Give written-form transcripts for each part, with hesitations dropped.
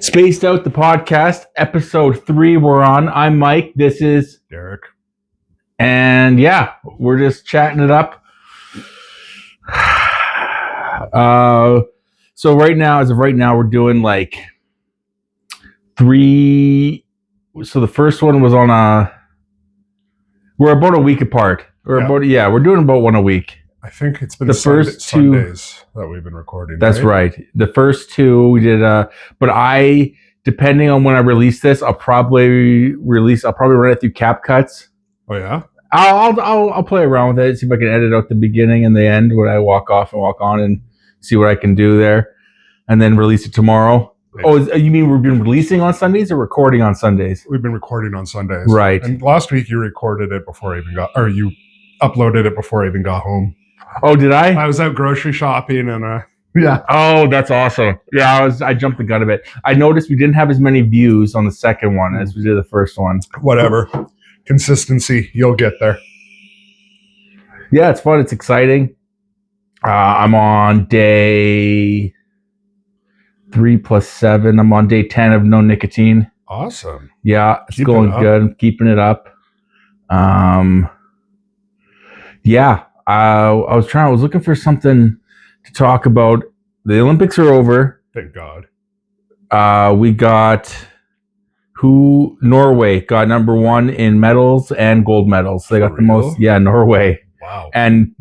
Spaced Out, the podcast, episode 3 we're on. I'm Mike, this is Derek. And yeah, we're just chatting it up. So right now, as of right now, we're doing like 3. So the first one was on we're about a week apart. We're doing about one a week. I think it's been the first two Sundays that we've been recording. That's right. The first 2 we did, but depending on when I release this, I'll probably run it through CapCuts. Oh yeah. I'll play around with it, see if I can edit out the beginning and the end when I walk off and walk on, and see what I can do there, and then release it tomorrow. Right. Oh, you mean we've been releasing on Sundays or recording on Sundays? We've been recording on Sundays, right? And last week you recorded it before I even got, or you uploaded it before I even got home. Oh, did I? I was out grocery shopping and yeah. Oh, that's awesome. Yeah, I jumped the gun a bit. I noticed we didn't have as many views on the second one as we did the first one. Whatever. Consistency, you'll get there. Yeah, it's fun. It's exciting. I'm on day 3 plus 7. I'm on day 10 of no nicotine. Awesome. Yeah, it's going good. I'm keeping it up. Yeah. I was looking for something to talk about. The Olympics are over. Thank God. We got Norway got number 1 in medals and gold medals. So they got the most. Yeah, Norway. Wow. And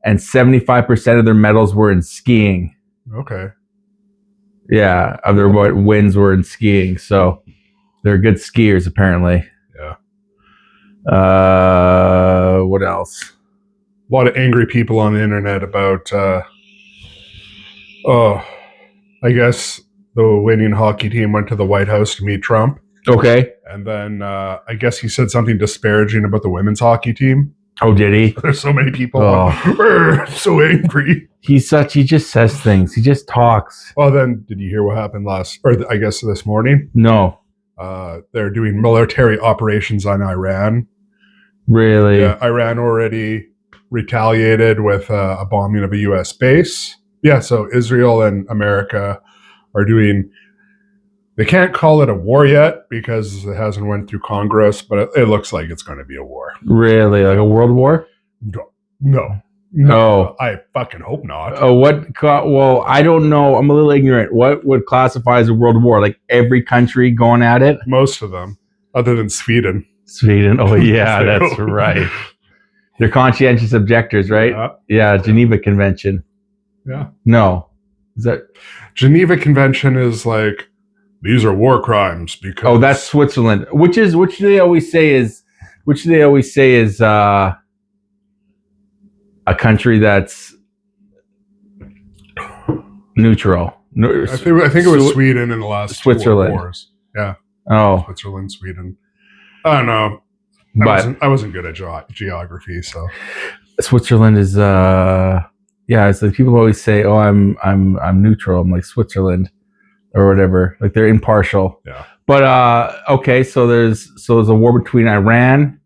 75% of their medals were in skiing. Okay. Yeah, of their wins were in skiing. So they're good skiers apparently. Yeah. What else? A lot of angry people on the internet about, I guess the winning hockey team went to the White House to meet Trump. Okay. And then I guess he said something disparaging about the women's hockey team. Oh, did he? There's so many people so angry. He just says things. He just talks. Well, then, did you hear what happened I guess this morning? No. They're doing military operations on Iran. Really? Yeah, Iran already retaliated with a bombing of a U.S. base. Yeah, so Israel and America are doing, they can't call it a war yet because it hasn't went through Congress, but it looks like it's going to be a war. Really? Like a world war? No. Oh. I fucking hope not. Well, I don't know. I'm a little ignorant. What would classify as a world war? Like every country going at it? Most of them, other than Sweden. Sweden. Oh, yeah, that's right. They're conscientious objectors, right? Yeah, Geneva Convention. Yeah. No. Is that Geneva Convention is like, these are war crimes because... Oh, that's Switzerland. Which they always say is a country that's neutral. I think it was Sweden in the last Switzerland. 2 wars. Yeah. Oh. Switzerland, Sweden. I don't know. I wasn't good at geography, so Switzerland is it's like people always say, "Oh, I'm neutral." I'm like Switzerland or whatever. Like they're impartial. Yeah. But okay, so there's a war between Iran.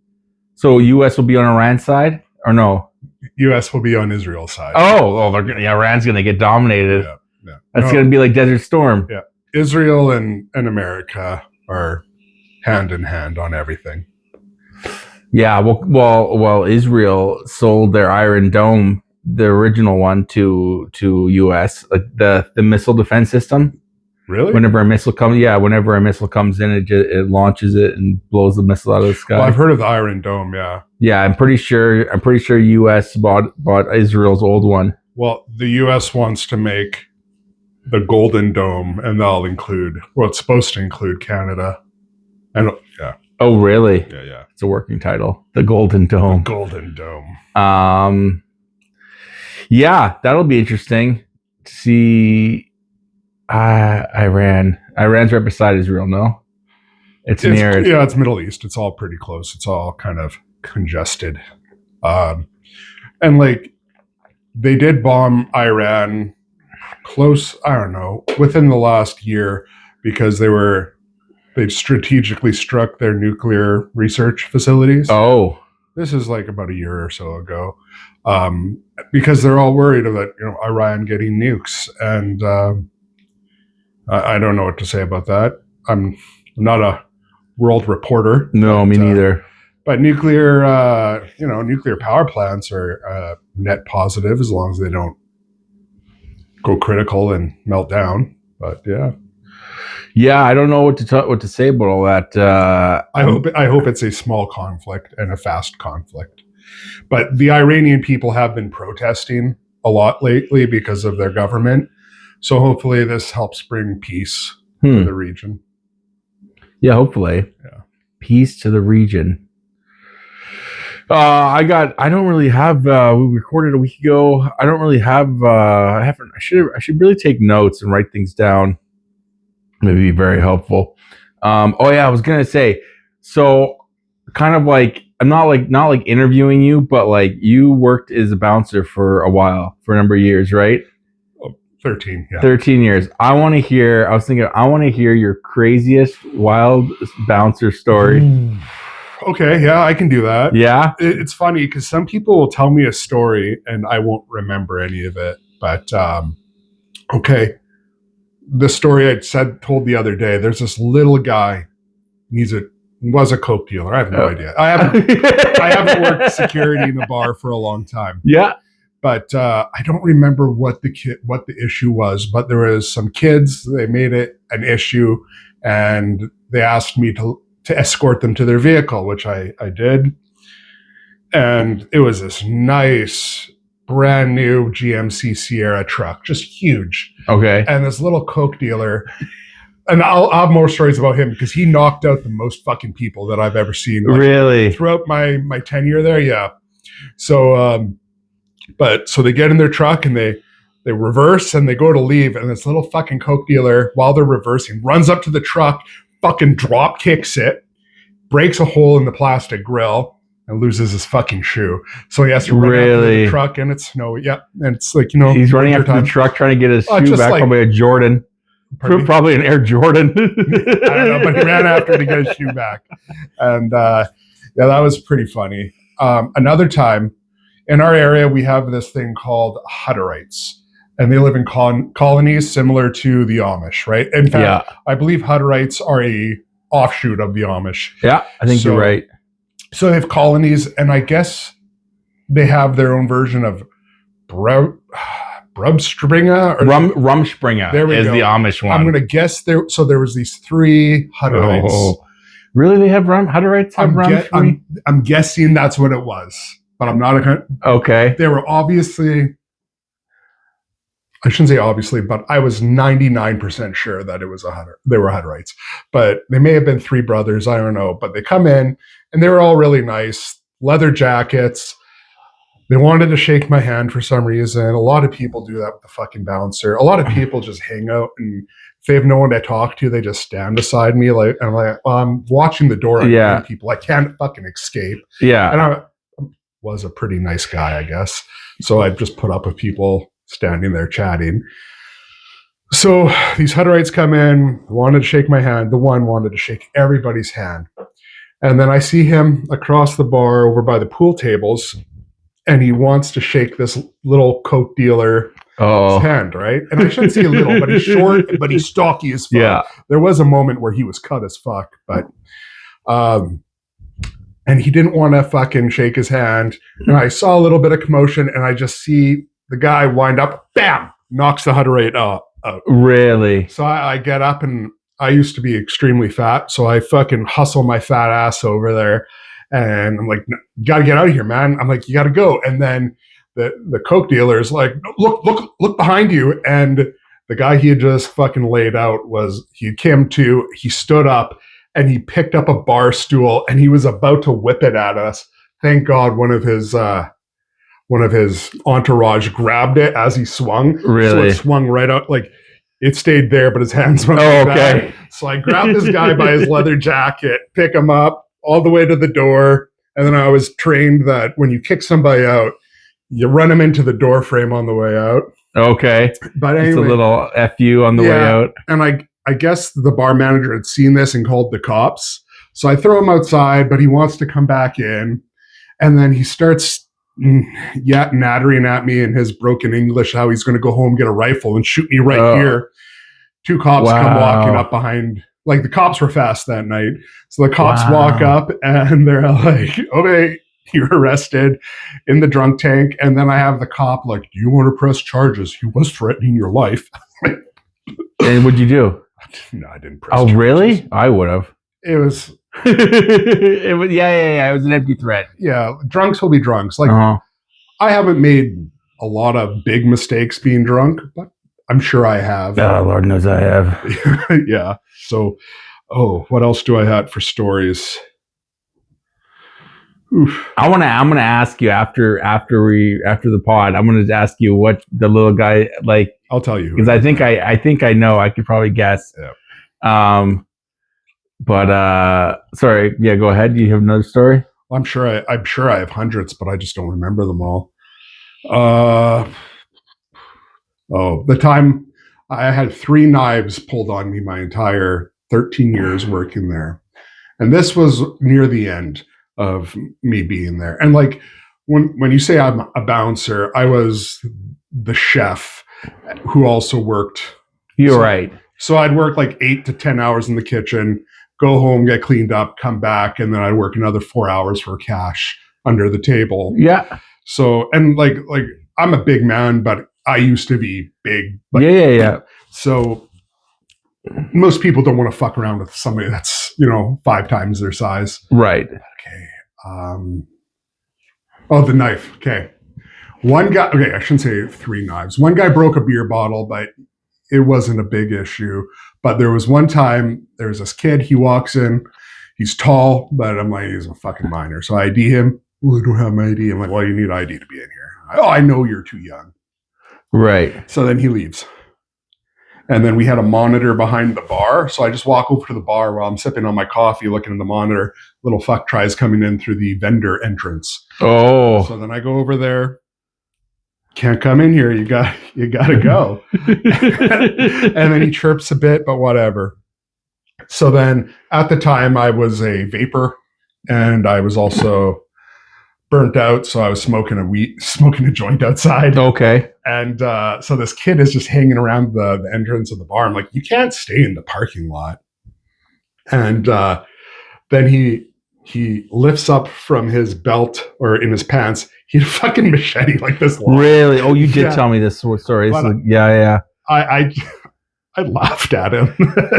So US will be on Iran's side or no? US will be on Israel's side. Iran's going to get dominated. Yeah. That's going to be like Desert Storm. Yeah. Israel and America are hand in hand on everything. Yeah, well, Israel sold their Iron Dome, the original one, to US, like the missile defense system. Really? Whenever a missile comes in, it launches it and blows the missile out of the sky. Well, I've heard of the Iron Dome. Yeah. Yeah, I'm pretty sure US bought Israel's old one. Well, the US wants to make the Golden Dome, and it's supposed to include Canada. And yeah. Oh, really? Yeah. It's a working title. The Golden Dome. The Golden Dome. Yeah, that'll be interesting to see. Iran's right beside Israel, no? It's near it. Yeah, it's Middle East. It's all pretty close. It's all kind of congested. And like, they did bomb Iran close, I don't know, within the last year because they strategically struck their nuclear research facilities. Oh. This is like about a year or so ago. Because they're all worried about, Iran getting nukes. And I don't know what to say about that. I'm not a world reporter. No, me neither. But nuclear power plants are net positive as long as they don't go critical and melt down. But yeah, I don't know what to say about all that. I hope it's a small conflict and a fast conflict. But the Iranian people have been protesting a lot lately because of their government. So hopefully this helps bring peace to the region. Yeah, hopefully. Yeah. Peace to the region. I don't really have, we recorded a week ago. I don't really have, I should really take notes and write things down. Maybe be very helpful. I was going to say, so kind of like, I'm not like interviewing you, but like you worked as a bouncer for a while, for a number of years, right? 13, yeah. 13 years. I want to hear your craziest wild bouncer story. Okay, yeah, I can do that. Yeah? It's funny because some people will tell me a story and I won't remember any of it. But, okay, the story told the other day, there's this little guy. Was a coke dealer. I have no idea. I haven't worked security in a bar for a long time. Yeah. But I don't remember what the issue was. But there was some kids. They made it an issue, and they asked me to escort them to their vehicle, which I did. And it was this nice, brand new GMC Sierra truck, just huge. Okay. And this little coke dealer. And I'll have more stories about him because he knocked out the most fucking people that I've ever seen. Like, really? Throughout my tenure there, yeah. So, so they get in their truck and they reverse and they go to leave. And this little fucking coke dealer, while they're reversing, runs up to the truck, fucking drop kicks it, breaks a hole in the plastic grill, and loses his fucking shoe. So he has to run after the truck and it's snowy. Yeah. And it's like, he's running after the truck trying to get his shoe back, probably a Jordan. Probably an Air Jordan. I don't know, but he ran after to get his shoe back. And that was pretty funny. Another time, in our area, we have this thing called Hutterites. And they live in colonies similar to the Amish, right? In fact, I believe Hutterites are a offshoot of the Amish. Yeah, I think you're right. So they have colonies, and I guess they have their own version of Rumspringa is the Amish one. I'm going to guess there. So there was these 3 Hutterites. Oh, really? They have Hutterites have rum? I'm guessing that's what it was, but I'm not. Okay. They were obviously. I shouldn't say obviously, but I was 99% sure that it was they were Hutterites. But they may have been 3 brothers. I don't know. But they come in and they were all really nice, leather jackets. They wanted to shake my hand for some reason. A lot of people do that with the fucking bouncer. A lot of people just hang out, and if they have no one to talk to, they just stand beside me. And I'm like, I'm watching the door. Yeah. People, I can't fucking escape. Yeah. And I was a pretty nice guy, I guess. So I just put up with people standing there chatting. So these Hutterites come in, wanted to shake my hand. The one wanted to shake everybody's hand. And then I see him across the bar over by the pool tables. And he wants to shake this little coke dealer's hand, right? And I shouldn't say little, but he's short, but he's stocky as fuck. Yeah. There was a moment where he was cut as fuck, but and he didn't want to fucking shake his hand. And I saw a little bit of commotion, and I just see the guy wind up, bam, knocks the Hutterite out. Really? So I get up, and I used to be extremely fat, so I fucking hustle my fat ass over there. And I'm like, you got to get out of here, man. I'm like, you got to go. And then the coke dealer is like, look behind you. And the guy he had just fucking laid out he came to, he stood up and he picked up a bar stool and he was about to whip it at us. Thank God one of his entourage grabbed it as he swung. Really? So it swung right out. Like, it stayed there, but his hands went like that. So I grabbed this guy by his leather jacket, pick him up, all the way to the door. And then I was trained that when you kick somebody out, you run them into the door frame on the way out. Okay. But anyway, it's a little FU on the way out. And I guess the bar manager had seen this and called the cops. So I throw him outside, but he wants to come back in. And then he starts nattering at me in his broken English how he's going to go home, get a rifle, and shoot me right here. 2 cops come Wow. walking up behind. Like, the cops were fast that night. So the cops Wow. walk up and they're like, okay, you're arrested in the drunk tank. And then I have the cop like, do you want to press charges? He was threatening your life. And what'd you do? No, I didn't press Oh, charges. really? I would have. It was, It was, yeah. It was an empty threat. yeah, drunks will be drunks. Like, Uh-huh. I haven't made a lot of big mistakes being drunk, but I'm sure I have. Oh, Lord knows I have. Yeah. So, what else do I have for stories? Oof. I'm gonna ask you after the pod. I'm gonna ask you what the little guy like, I'll tell you. because I think I know. I could probably guess. Yeah. But sorry. Yeah, go ahead. Do you have another story? I'm sure I have hundreds, but I just don't remember them all. The time I had 3 knives pulled on me my entire 13 years working there. And this was near the end of me being there. And like, when you say I'm a bouncer, I was the chef who also worked. You're So- right. So I'd work like 8 to 10 hours in the kitchen, go home, get cleaned up, come back, and then I'd work another 4 hours for cash under the table. Yeah. So, and like I'm a big man, but I used to be big. But, Yeah. So most people don't want to fuck around with somebody that's 5 times their size. Right. Okay. The knife. Okay. One guy. Okay, I shouldn't say 3 knives. One guy broke a beer bottle, but it wasn't a big issue. But there was one time, there's this kid, he walks in, he's tall, but I'm like, he's a fucking minor. So I ID him. Well, I don't have my ID. I'm like, well, you need ID to be in here. Oh, I know you're too young. Right. So then he leaves. And then we had a monitor behind the bar. So I just walk over to the bar while I'm sipping on my coffee, looking at the monitor. Little fuck tries coming in through the vendor entrance. Oh. So then I go over there. Can't come in here. You got to go. And then he chirps a bit, but whatever. So then at the time I was a vapor and I was also burnt out. So I was smoking a joint outside. Okay. And so this kid is just hanging around the entrance of the bar. I'm like, you can't stay in the parking lot. And then he lifts up from his belt or in his pants. He had a fucking machete like this long. Really? Oh, you did Yeah. tell me this story. But, Yeah. I laughed at him.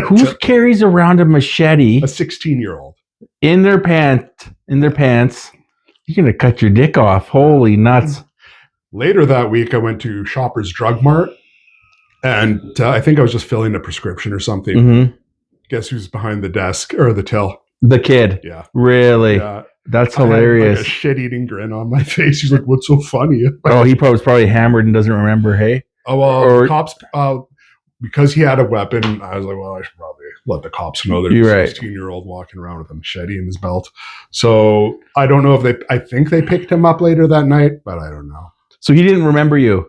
Who carries around a machete A 16-year-old. in their pants? You're gonna cut your dick off. Holy nuts! Later that week, I went to Shoppers Drug Mart, and I think I was just filling a prescription or something. Mm-hmm. Guess who's behind the desk or the till? The kid. Yeah. Really? Yeah. That's I had, hilarious. like, a shit-eating grin on my face. He's like, "What's so funny?" Oh, he was probably hammered and doesn't remember. Hey. Oh well, Or- the cops. Because he had a weapon, I was like, well, I should probably let the cops know there's You're a right. 16-year-old walking around with a machete in his belt. So I don't know if I think they picked him up later that night, but I don't know. So he didn't remember you.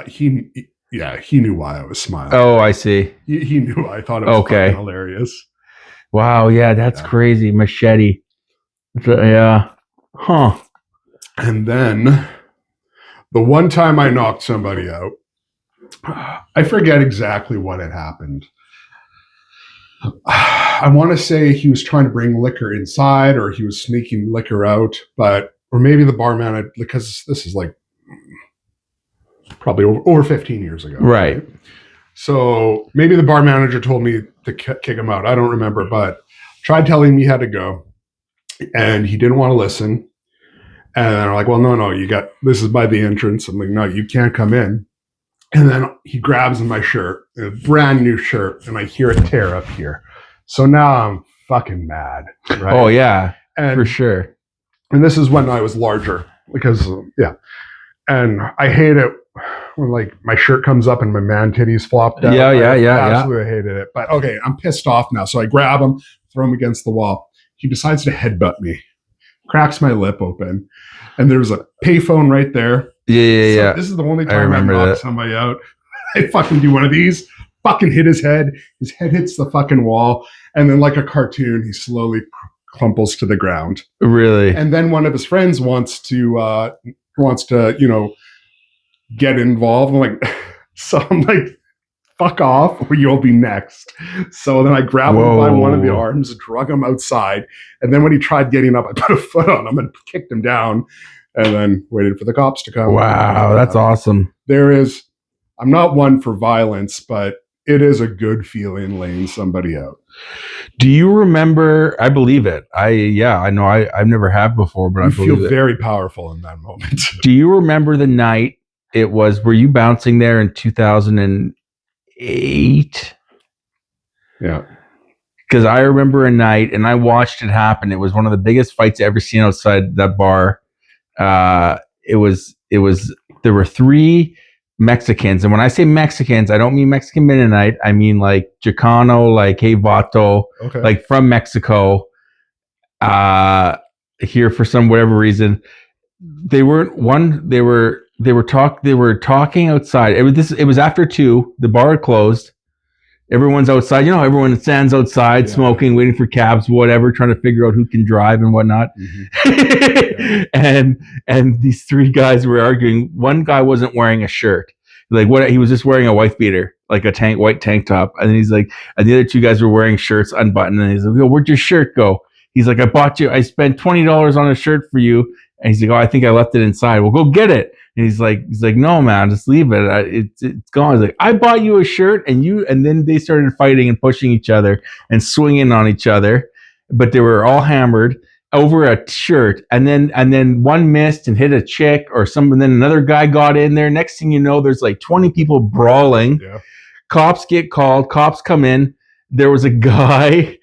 He knew why I was smiling. Oh, I see. He knew. I thought it was Okay. fucking hilarious. Wow. Yeah, that's Yeah. crazy. Machete. Yeah. Huh. And then the one time I knocked somebody out, I forget exactly what had happened. I want to say he was trying to bring liquor inside or he was sneaking liquor out, or maybe the barman, because this is like probably over 15 years ago. Right. So maybe the bar manager told me to kick him out. I don't remember, but tried telling me he had to go and he didn't want to listen. And I'm like, well, no, this is by the entrance. I'm like, no, you can't come in. And then he grabs my shirt, a brand new shirt, and I hear it tear up here. So now I'm fucking mad. Right? Oh yeah, and, for sure. And this is when I was larger because, And I hate it when like my shirt comes up and my man titties flopped out. Yeah. I absolutely hated it. But okay, I'm pissed off now. So I grab him, throw him against the wall. He decides to headbutt me, cracks my lip open. And there's a payphone right there. Yeah. So this is the only I time I've remember knocked that. somebody out. I fucking do one of these, fucking hit his head. His head hits the fucking wall. And then like a cartoon, he slowly crumples to the ground. Really? And then one of his friends wants to get involved. I'm like, so I'm like fuck off or you'll be next. So then I grabbed him by one of the Whoa. arms, drug him outside. And then when he tried getting up, I put a foot on him and kicked him down and then waited for the cops to come. Wow, that's awesome. I'm not one for violence, but it is a good feeling laying somebody out. Do you remember? I believe it. I know. I've never have before, but I You believe feel it. very powerful in that moment. Do you remember the night it was? Were you bouncing there in 2008? Yeah. Because I remember a night, and I watched it happen. It was one of the biggest fights I ever seen outside that bar. It was. There were 3 Mexicans, and when I say Mexicans, I don't mean Mexican Mennonite. I mean like Chicano, like Hey Vato, Okay. like from Mexico. Here for some whatever reason, they weren't one. They were talking outside. It was after 2. The bar had closed. Everyone's outside. You know, everyone stands outside smoking, waiting for cabs, whatever, trying to figure out who can drive and whatnot. Mm-hmm. And these 3 guys were arguing. One guy wasn't wearing a shirt. Like what? He was just wearing a wife beater, like a white tank top. And he's like, and the other 2 guys were wearing shirts unbuttoned. And he's like, "Yo, where'd your shirt go?" He's like, I spent $20 on a shirt for you. And he's like, "Oh, I think I left it inside." "Well, go get it." And he's like, "No, man, just leave it. It's gone." He's like, "I bought you a shirt," and then they started fighting and pushing each other and swinging on each other, but they were all hammered over a shirt. And then one missed and hit a chick or something. Then another guy got in there. Next thing you know, there's like 20 people brawling. Yeah. Cops get called. Cops come in. There was a guy.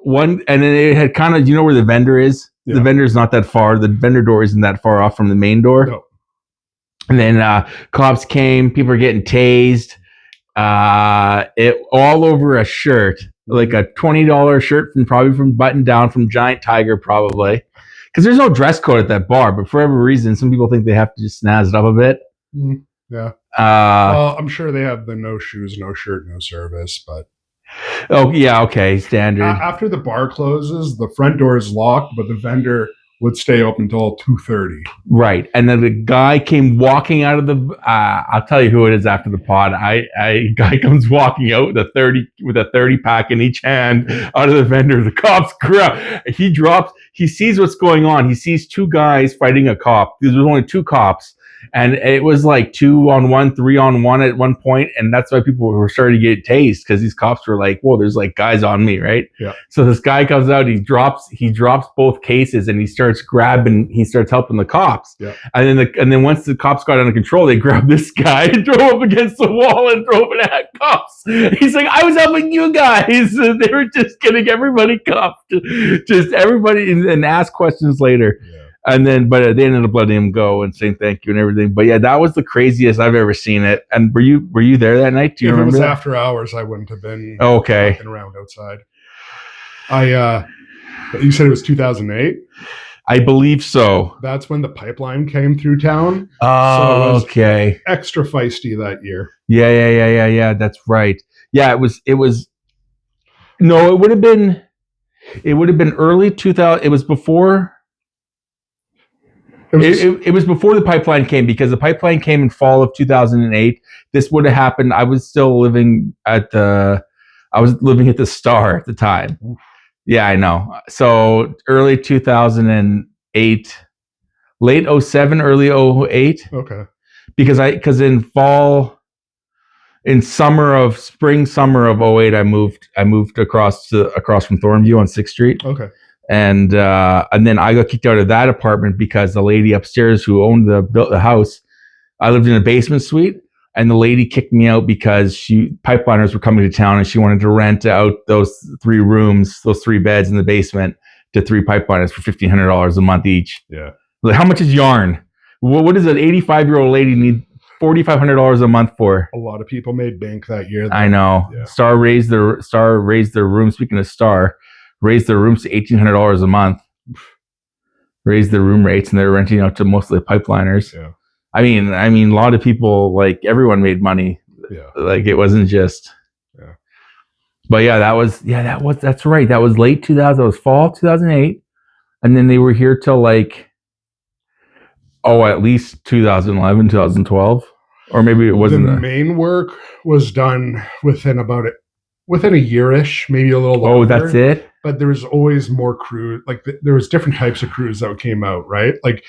And then it had kind of, you know where the vendor is? Yeah. The vendor's not that far. The vendor door isn't that far off from the main door. No. And then cops came. People are getting tased. It all over a shirt, like a $20 shirt from button down from Giant Tiger, probably. Because there's no dress code at that bar, but for every reason, some people think they have to just snazz it up a bit. Yeah. Well, I'm sure they have the no shoes, no shirt, no service, but oh yeah, okay, standard. After the bar closes, the front door is locked, but the vendor would stay open until 2:30. Right, and then the guy came walking out of the. I'll tell you who it is after the pod. Guy comes walking out with a 30 pack in each hand out of the vendor. The cops grab. He drops. He sees what's going on. He sees 2 guys fighting a cop. There was only 2 cops. And it was like 2-on-1, 3-on-1 at one point, and that's why people were starting to get tased because these cops were like, "Whoa, there's like guys on me, right?" Yeah. So this guy comes out, he drops both cases, and he starts helping the cops. Yeah. And then once the cops got under control, they grabbed this guy and drove him against the wall and drove it at cops. He's like, "I was helping you guys." They were just getting everybody cuffed, just everybody, and ask questions later. Yeah. And then, but they ended up letting him go and saying thank you and everything. But yeah, that was the craziest I've ever seen it. And were you there that night? Do you remember? If it was that? after hours, I wouldn't have been okay. walking around outside. You said it was 2008? I believe so. That's when the pipeline came through town. Oh, so okay. Extra feisty that year. Yeah. That's right. Yeah, it was. No, it would have been early 2000. It was before. It was before the pipeline came, because the pipeline came in fall of 2008. This would have happened. I was still living at the Star at the time. Yeah, I know. So early 2008, late 07, early 08. Okay. Because in summer of 08, I moved across from Thornview on 6th Street. Okay. And then I got kicked out of that apartment because the lady upstairs who owned the house, I lived in a basement suite, and the lady kicked me out because pipeliners were coming to town and she wanted to rent out those 3 rooms, those 3 beds in the basement to 3 pipeliners for $1,500 a month each. Yeah. Like, how much is yarn? What does an 85-year-old lady need $4,500 a month for? A lot of people made bank that year. I know. Yeah. Star raised their room. Speaking of Star, raised their rooms to $1,800 a month. Raised their room rates, and they're renting out to mostly pipeliners. Yeah. I mean, a lot of people, like, everyone made money. Yeah. Like, it wasn't just. Yeah. But yeah, that's right. That was late 2000. That was fall 2008, and then they were here till like, at least 2011, 2012. or maybe it wasn't. The main work was done within a year-ish, maybe a little longer. Oh, that's it. But there was always more crew. Like there was different types of crews that came out, right? Like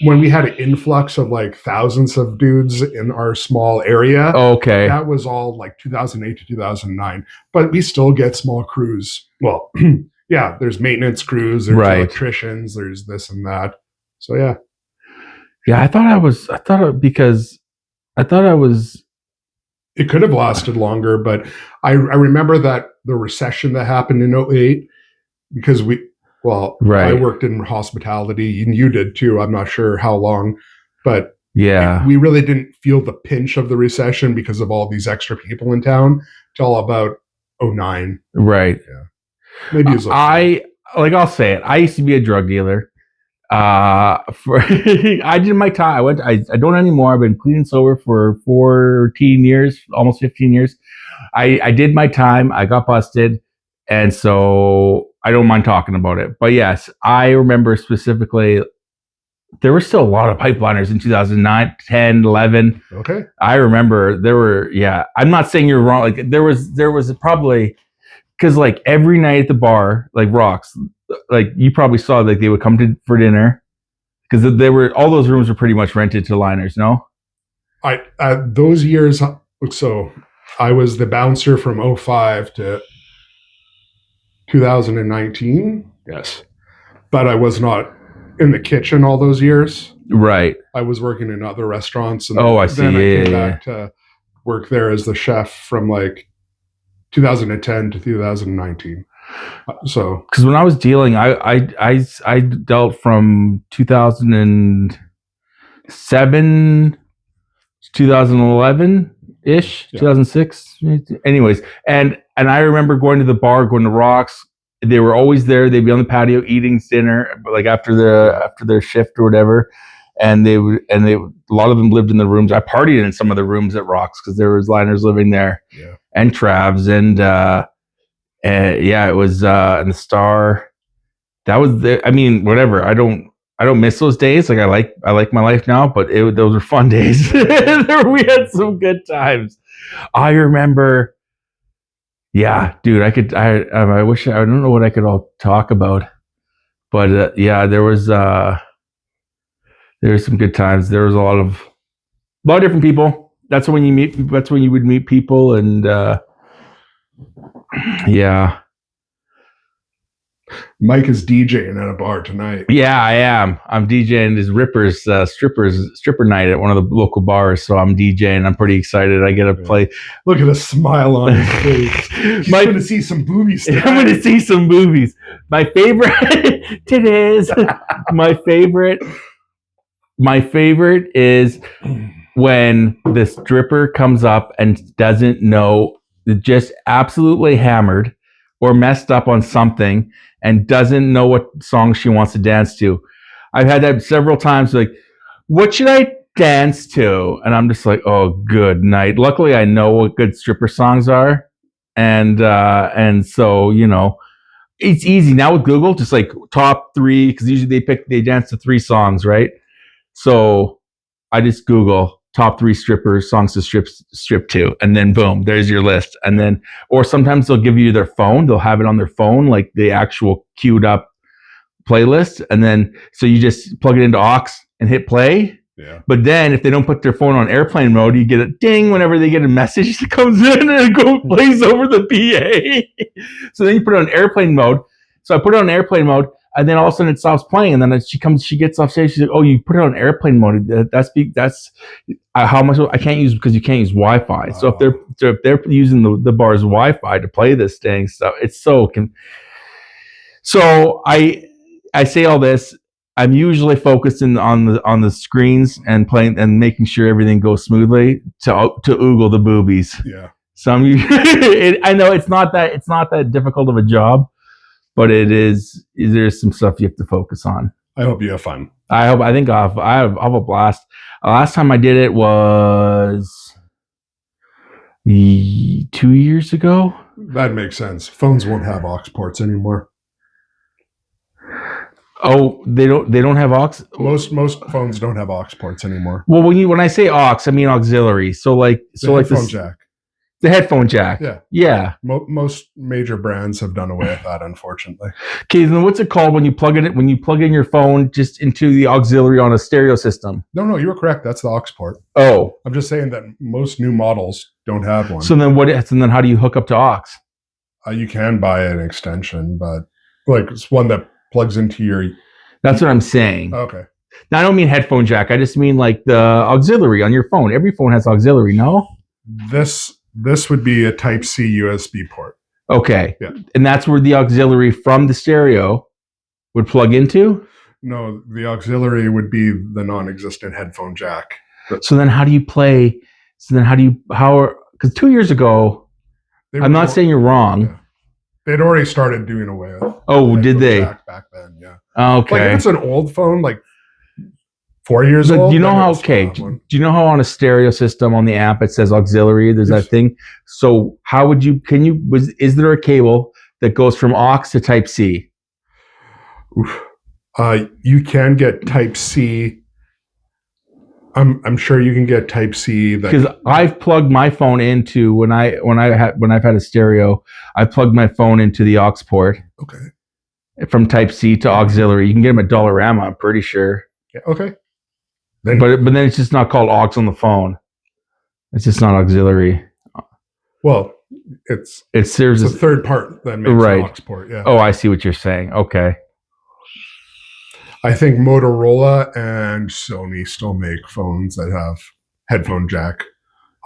when we had an influx of like thousands of dudes in our small area. Okay. That was all like 2008 to 2009. But we still get small crews. Well, yeah, there's maintenance crews, there's electricians, there's this and that. So yeah. Yeah, I thought I was. It could have lasted longer, but I remember that the recession that happened in 2008, because I worked in hospitality and you did too. I'm not sure how long, but yeah, we really didn't feel the pinch of the recession because of all these extra people in town till about 2009. Right. Yeah. Maybe it was I'll say it. I used to be a drug dealer. I did my time. I don't anymore. I've been clean and sober for 14 years, almost 15 years. I did my time. I got busted. And so I don't mind talking about it. But yes, I remember specifically there were still a lot of pipeliners in 2009, 10, 11. Okay. I remember there were, I'm not saying you're wrong. Like there was probably, because like every night at the bar, like Rocks, like you probably saw, like they would come for dinner because all those rooms were pretty much rented to liners. No, those years. So I was the bouncer from 2005 to 2019. Yes, but I was not in the kitchen all those years. Right. I was working in other restaurants. And I see. Then I came back to work there as the chef from like 2010 to 2019. So, because when I was dealing, I dealt from 2007 to 2011 ish, 2006. Anyways, and I remember going to the bar, going to Rocks. They were always there. They'd be on the patio eating dinner, like after their shift or whatever. And a lot of them lived in the rooms. I partied in some of the rooms at Rocks because there was liners living there, and Travs, and it was and the Star. That was whatever. I don't miss those days. Like I like my life now, but those were fun days. We had some good times. I remember. Yeah, dude, I wish, I don't know what I could all talk about, but there was some good times. There was a lot of different people. That's when you would meet people, and yeah. Mike is DJing at a bar tonight. Yeah, I am. I'm DJing this stripper night at one of the local bars. So I'm DJing. I'm pretty excited. I get to play. Look at the smile on his face. He's going to see some boobies tonight. I'm going to see some movies. My favorite titties. My favorite is when the stripper comes up and doesn't know, just absolutely hammered or messed up on something and doesn't know what song she wants to dance to. I've had that several times, like, what should I dance to? And I'm just like, oh, good night. Luckily, I know what good stripper songs are. And so, it's easy now with Google, just like top 3, because usually they dance to 3 songs, right? So I just Google top 3 strippers songs to strip to, and then boom, there's your list. And then, or sometimes they'll give you their phone, they'll have it on their phone, like the actual queued up playlist, and then so you just plug it into aux and hit play. Yeah. But then if they don't put their phone on airplane mode, you get a ding whenever they get a message that comes in, and it plays over the PA. So then you put it on airplane mode. So I put it on airplane mode, and then all of a sudden it stops playing, and then she gets off stage. She's like, "Oh, you put it on airplane mode. That's how much I can't use, because you can't use Wi-Fi. So if they're using the bar's Wi-Fi to play this dang stuff, it's so." So I say all this. I'm usually focusing on the screens and playing and making sure everything goes smoothly to oogle the boobies. Yeah. So I know it's not that difficult of a job, but it is. There's some stuff you have to focus on. I hope you have fun. I think I'll have a blast. Last time I did it was 2 years ago. That makes sense. Phones won't have aux ports anymore. Oh, they don't have aux. Most phones don't have aux ports anymore. Well, when I say aux, I mean auxiliary. So like Headphone jack. The headphone jack. Yeah. Yeah. Most major brands have done away with that, unfortunately. Okay, then what's it called when you plug in your phone just into the auxiliary on a stereo system? No, you were correct. That's the aux port. Oh. I'm just saying that most new models don't have one. So then how do you hook up to aux? You can buy an extension, but like it's one that plugs into your... That's what I'm saying. Okay. Now, I don't mean headphone jack. I just mean like the auxiliary on your phone. Every phone has auxiliary, no? This would be a Type-C USB port. Okay. Yeah. And that's where the auxiliary from the stereo would plug into? No, the auxiliary would be the non-existent headphone jack. So then how do you play? Because 2 years ago, I'm not saying you're wrong. Yeah. They'd already started doing away with. Oh, did they? Jack back then, yeah. Okay. Like if it's an old phone, like 4 years old. Do you know how? Okay. Do you know how on a stereo system on the app it says auxiliary? There's that thing. So how would you? Is there a cable that goes from aux to Type-C? You can get Type-C. I'm sure you can get Type-C. Because I've plugged my phone into when I've had a stereo, I plugged my phone into the aux port. Okay. From Type-C to auxiliary, you can get them at Dollarama. I'm pretty sure. Yeah, okay. But then it's just not called aux on the phone. It's just not auxiliary. Well, it serves as a third part that makes an aux port. Yeah. Oh, I see what you're saying. Okay. I think Motorola and Sony still make phones that have headphone jack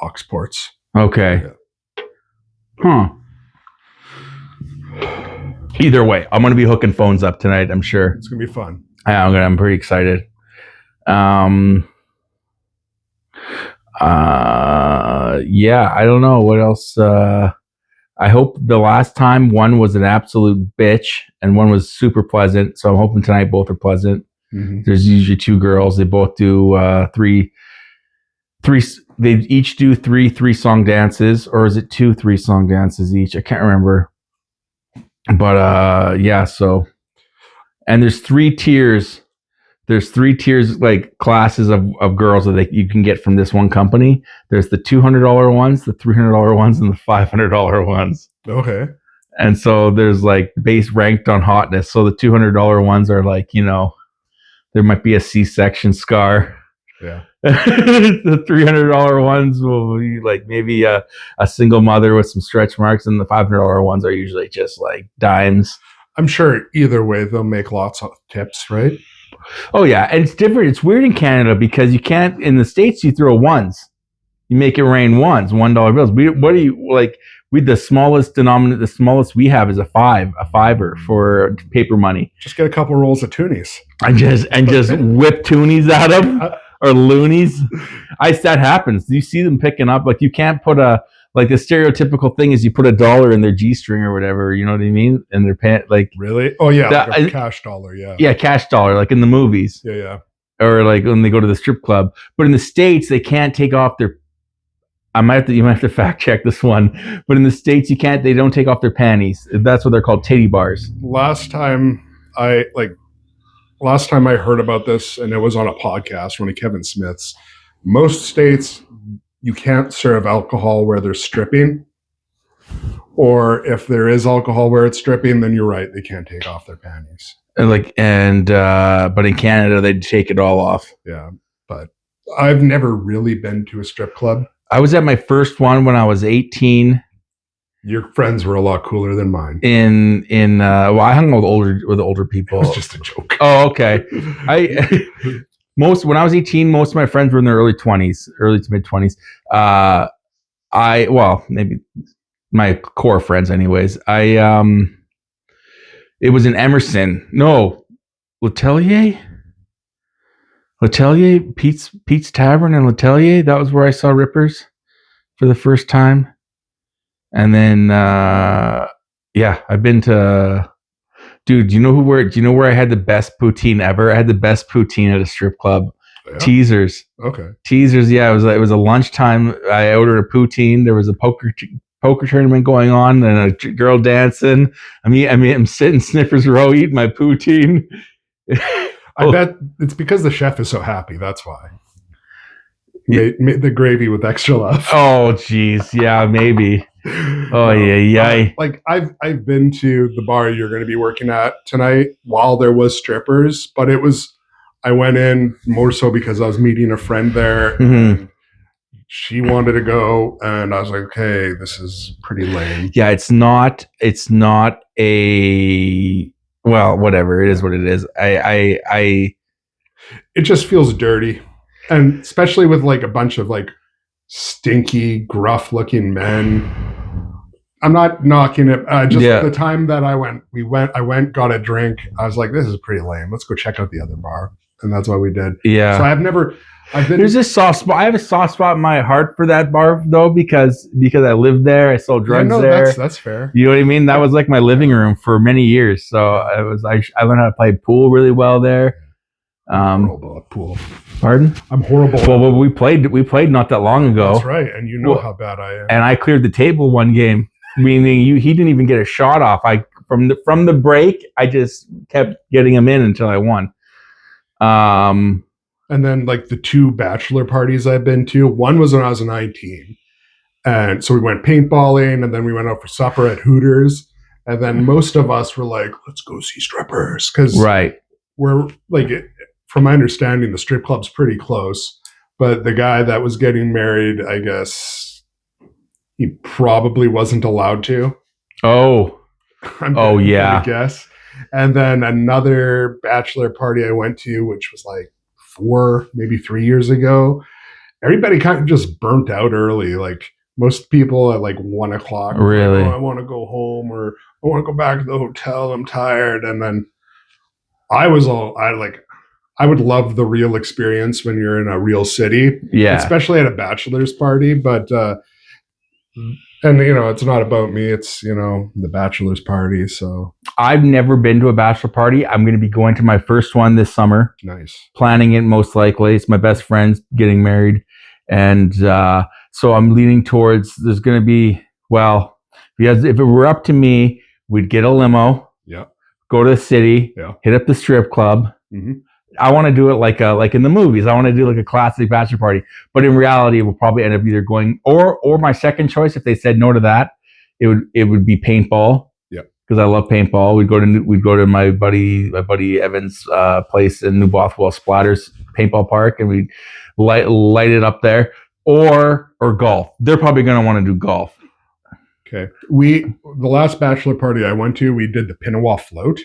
aux ports. Okay. Yeah. Either way, I'm going to be hooking phones up tonight, I'm sure. It's going to be fun. I'm pretty excited. Yeah, I don't know what else. I hope the last time one was an absolute bitch and one was super pleasant. So I'm hoping tonight both are pleasant. Mm-hmm. There's usually two girls. They both do three. They each do three song dances, or is it 2 3-song dances each? I can't remember. But yeah. So, and there's 3 tiers. There's 3 tiers, like classes of girls that you can get from this one company. There's the $200 ones, the $300 ones, and the $500 ones. Okay. And so there's like base ranked on hotness. So the $200 ones are like, there might be a C-section scar. Yeah. The $300 ones will be like maybe a single mother with some stretch marks, and the $500 ones are usually just like dimes. I'm sure either way they'll make lots of tips, right? Oh yeah, and it's different. It's weird in Canada because you can't. In the States, you throw ones. You make it rain ones, $1 bills. The smallest denominator, the smallest we have is a fiver for paper money. Just get a couple rolls of toonies. And just whip toonies at them or loonies. That happens. You see them picking up. Like you can't put the stereotypical thing is you put $1 in their G-string or whatever, you know what I mean? In their pants, like really? Oh yeah, like a cash dollar, yeah. Yeah, cash dollar, like in the movies. Yeah. Or like when they go to the strip club. But in the States, they can't take off their. You might have to fact check this one. But in the States, they don't take off their panties. That's what they're called, titty bars. Last time I heard about this, and it was on a podcast, one of Kevin Smith's. Most states, you can't serve alcohol where they're stripping, or if there is alcohol where it's stripping, then you're right, they can't take off their panties. But in Canada they take it all off. Yeah, but I've never really been to a strip club. I was at my first one when I was 18. Your friends were a lot cooler than mine. I hung out with older people. It was just a joke. Oh, okay. When I was 18, most of my friends were in their early to mid 20s. Maybe my core friends anyways. It was in Emerson. No, Letellier, Pete's Tavern in Letellier. That was where I saw Rippers for the first time. And then, I've been to, dude, do you know where I had the best poutine ever? I had the best poutine at a strip club. Yeah. Teasers. Okay. Teasers. Yeah. It was a lunchtime. I ordered a poutine. There was a poker tournament going on and a girl dancing. I'm sitting Sniffers Row eating my poutine. I bet it's because the chef is so happy. That's why. Yeah. Made the gravy with extra love. Oh, geez. Yeah, maybe. Oh, yeah. Like I've been to the bar you're going to be working at tonight while there was strippers, but I went in more so because I was meeting a friend there. Mhm. She wanted to go, and I was like, okay, this is pretty lame. Yeah, it's not a, well, whatever. It is what it is. It just feels dirty. And especially with like a bunch of like stinky, gruff looking men. I'm not knocking it. Just Yeah. the time that I went, got a drink. I was like, this is pretty lame. Let's go check out the other bar. And that's what we did. Yeah. So I've been. There's a soft spot. I have a soft spot in my heart for that bar though, because I lived there. I sold drugs there. That's fair. You know what I mean? That was like my living room for many years. So I learned how to play pool really well there. Horrible at pool. Pardon? I'm horrible. Well, we played not that long ago. That's right, and you know how bad I am. And I cleared the table one game, meaning he didn't even get a shot off. From the break, I just kept getting him in until I won. And then like the 2 bachelor parties I've been to, one was when I was 19. And so we went paintballing, and then we went out for supper at Hooters. And then most of us were like, let's go see strippers. Because we're like, from my understanding, the strip club's pretty close. But the guy that was getting married, I guess he probably wasn't allowed to. Oh. I guess. And then another bachelor party I went to, which was like 4, maybe 3 years ago, everybody kind of just burnt out early. Like most people at like 1 o'clock. Really? Like, I want to go home, or I want to go back to the hotel. I'm tired. And then I would love the real experience when you're in a real city. Yeah. Especially at a bachelor's party. But, and it's not about me. It's, the bachelor's party. So I've never been to a bachelor party. I'm going to be going to my first one this summer. Nice. Planning it most likely. It's my best friend's getting married. And so I'm leaning towards there's going to be, well, because if it were up to me, we'd get a limo. Yeah. Go to the city. Yeah. Hit up the strip club. Mm-hmm. I want to do it like in the movies. I want to do like a classic bachelor party. But in reality, we'll probably end up either going or my second choice, if they said no to that, it would be paintball. Yeah. Because I love paintball. We'd go to my buddy Evan's place in New Bothwell Splatters paintball park, and we'd light it up there. Or golf. They're probably going to want to do golf. Okay. The last bachelor party I went to, we did the Pinawa float,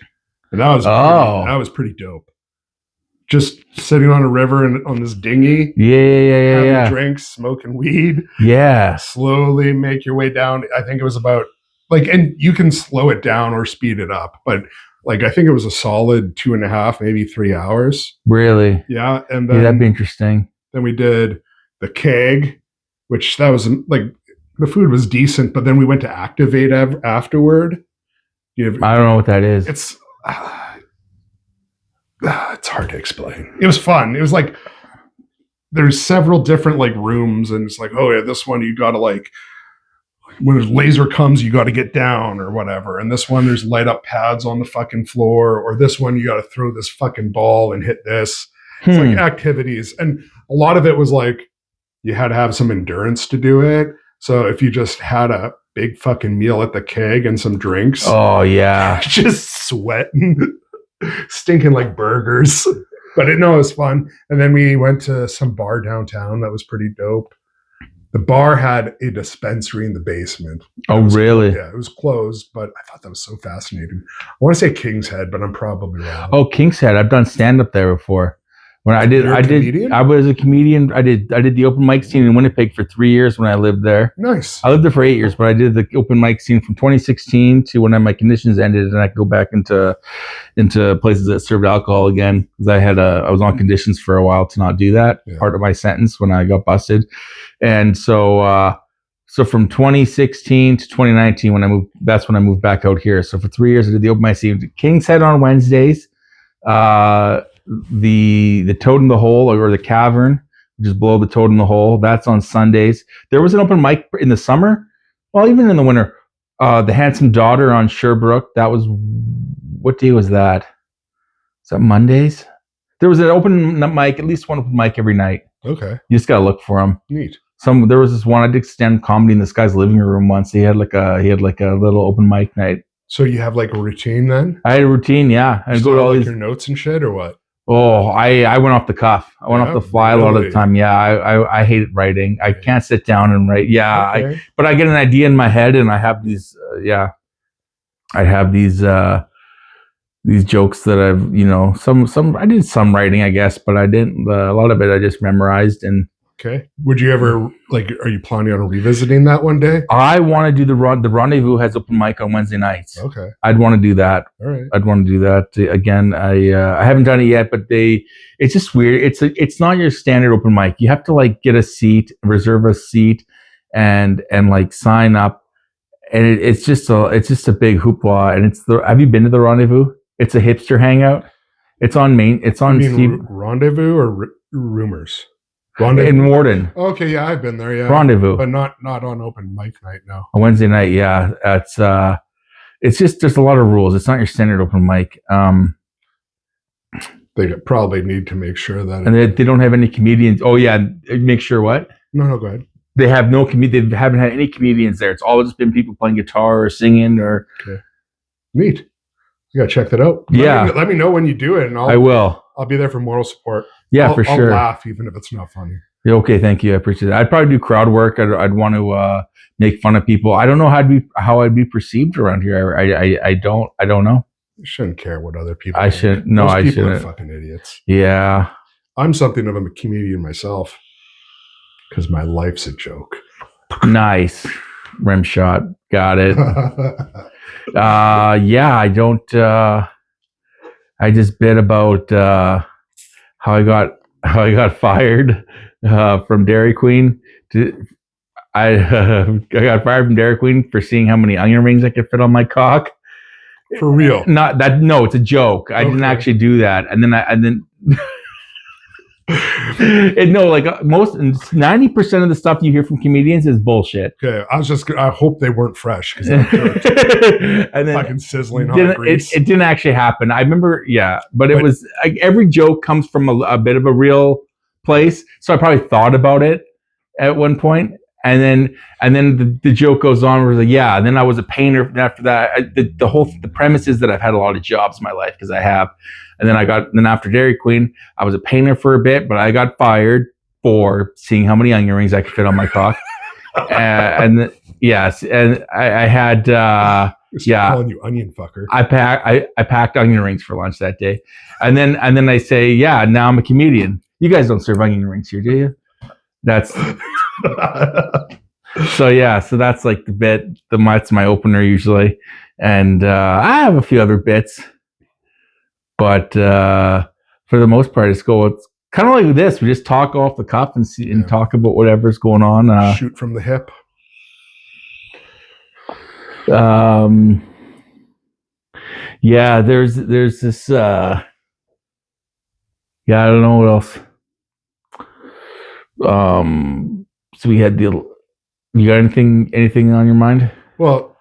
and that was pretty dope. Just sitting on a river and on this dinghy. Yeah. Having drinks, smoking weed. Yeah. Slowly make your way down. I think it was about and you can slow it down or speed it up, but I think it was a solid 2.5, maybe 3 hours. Really? Yeah. And then that'd be interesting. Then we did the keg, which that was the food was decent, but then we went to Activate afterward. I don't know what that is. It's hard to explain. It was fun. It was like there's several different rooms, and it's like, oh yeah, this one you gotta when a laser comes, you gotta get down or whatever. And this one there's light up pads on the fucking floor, or this one you gotta throw this fucking ball and hit this. It's like activities. And a lot of it was you had to have some endurance to do it. So if you just had a big fucking meal at the keg and some drinks. Oh yeah. Just sweating. Stinking like burgers, but it was fun. And then we went to some bar downtown that was pretty dope. The bar had a dispensary in the basement. Oh, really? Yeah, it was closed, but I thought that was so fascinating. I want to say King's Head, but I'm probably wrong. Oh, King's Head. I've done stand up there before. When I was a comedian. I did the open mic scene in Winnipeg for 3 years when I lived there. Nice. I lived there for 8 years, but I did the open mic scene from 2016 to when my conditions ended, and I could go back into places that served alcohol again, because I was on conditions for a while to not do that. Yeah. Part of my sentence when I got busted, and so from 2016 to 2019 that's when I moved back out here. So for 3 years I did the open mic scene. King's Head on Wednesdays. The Toad in the Hole, or the Cavern, which is below the Toad in the Hole, that's on Sundays. There was an open mic in the summer, well, even in the winter. The Handsome Daughter on Sherbrooke. That was, what day was that? that Mondays? There was an open mic, at least one open mic every night. Okay. You just gotta look for them. Neat. There was this one I did stand comedy in this guy's living room once. He had like a little open mic night. So you have like a routine then? I had a routine, yeah. You I'd still go to have, all like these. your notes and shit or what? Oh, I went off the cuff. I went off the fly a lot of really? the time. Yeah, I hate writing. I can't sit down and write. Yeah, Okay. but I get an idea in my head and I have these. I have these jokes that I've some I did some writing, I guess, but I didn't. A lot of it I just memorized. And Okay. Would you ever are you planning on revisiting that one day? I want to do the Rendezvous has open mic on Wednesday nights. Okay. I'd want to do that. All right. I'd want to do that again. I haven't done it yet, but it's just weird. It's not your standard open mic. You have to like get a seat, reserve a seat, and like sign up. And it's just a big hoopla. And have you been to the Rendezvous? It's a hipster hangout. It's on Main. It's on Rendezvous or Rumors? Rendezvous in Warden. Okay, yeah, I've been there. Yeah, Rendezvous, but not on open mic night. No, a Wednesday night. Yeah, it's just there's a lot of rules. It's not your standard open mic. They probably need to make sure that, and they don't have any comedians. Oh yeah, make sure what? No, go ahead. They have no They haven't had any comedians there. It's all just been people playing guitar or singing or. Okay. Neat. You gotta check that out. Let me know when you do it, and I will. I'll be there for moral support. Yeah, for sure. I'll laugh even if it's not funny. Okay, thank you. I appreciate it. I'd probably do crowd work. I'd want to make fun of people. I don't know how I'd be perceived around here. I don't know. You shouldn't care what other people. I shouldn't. No, Most I people shouldn't. are fucking idiots. Yeah. I'm something of a comedian myself because my life's a joke. Nice. Rim shot. Got it. Yeah, I don't. I just bit about how I got fired from Dairy Queen. I got fired from Dairy Queen for seeing how many onion rings I could fit on my cock. For real? Not that. No, it's a joke. I didn't actually do that. And then. Most 90% of the stuff you hear from comedians is bullshit. Okay, I hope they weren't fresh because and then fucking sizzling hot grease. It didn't actually happen. I remember, but it was like every joke comes from a bit of a real place. So I probably thought about it at one point, and then the joke goes on. Where like, and then I was a painter. And after that, the premise is that I've had a lot of jobs in my life because I have. And then after Dairy Queen, I was a painter for a bit, but I got fired for seeing how many onion rings I could fit on my cock. And I had calling you onion fucker. I packed onion rings for lunch that day, and then I say, now I'm a comedian. You guys don't serve onion rings here, do you? That's so that's like the bit. That's my opener usually, and I have a few other bits. But for the most part, it's kind of like this. We just talk off the cuff and talk about whatever's going on. Shoot from the hip. There's this. I don't know what else. So we had you got anything on your mind? Well,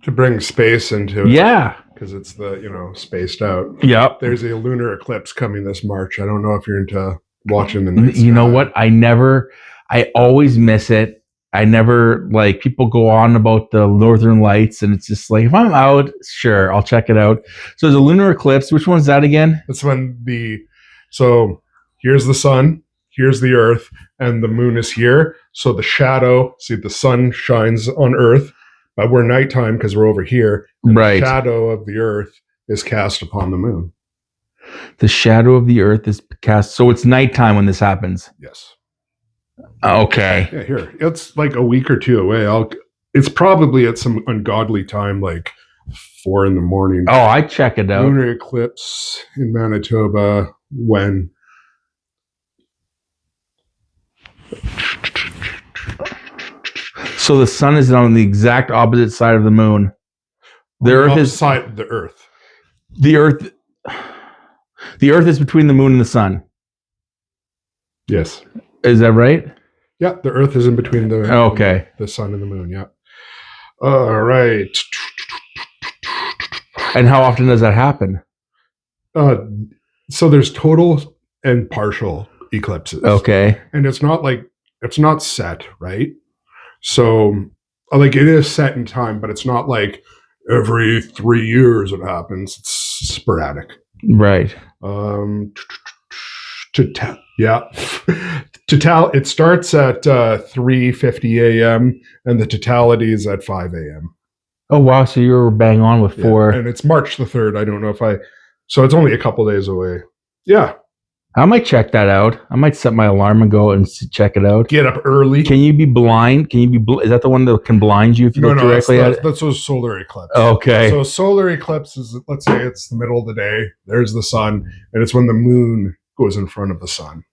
to bring space into it. Yeah. Because it's the, spaced out. Yep. There's a lunar eclipse coming this March. I don't know if you're into watching the night You know what? I always miss it. I never, people go on about the Northern Lights, and it's just like, if I'm out, sure, I'll check it out. So there's a lunar eclipse. Which one's that again? That's when so here's the sun, here's the earth, and the moon is here. So the shadow, the sun shines on earth, but we're nighttime because we're over here. Right. The shadow of the earth is cast upon the moon. The shadow of the earth is cast. So it's nighttime when this happens. Yes. Okay. Yeah, here. It's like a week or two away. It's probably at some ungodly time, like 4 a.m. Oh, I check it out. Lunar eclipse in Manitoba when? So the sun is on the exact opposite side of the moon. The earth is side the earth. The earth is between the moon and the sun. Yes. Is that right? Yeah, the earth is in between the sun and the moon, yeah. All right. And how often does that happen? So there's total and partial eclipses. Okay. And it's not set, right? So like it is set in time, but it's not like every 3 years it happens. It's sporadic. Right. Yeah. It starts at 3:50 a.m. and the totality is at 5 a.m. Oh wow! So you were bang on with 4. And it's March the 3rd. I don't know so it's only a couple days away. Yeah. I might check that out. I might set my alarm and go and check it out. Get up early. Can you be blind? Is that the one that can blind you if you look directly at it? That's a solar eclipse. Okay. So solar eclipse is, let's say it's the middle of the day. There's the sun, and it's when the moon goes in front of the sun.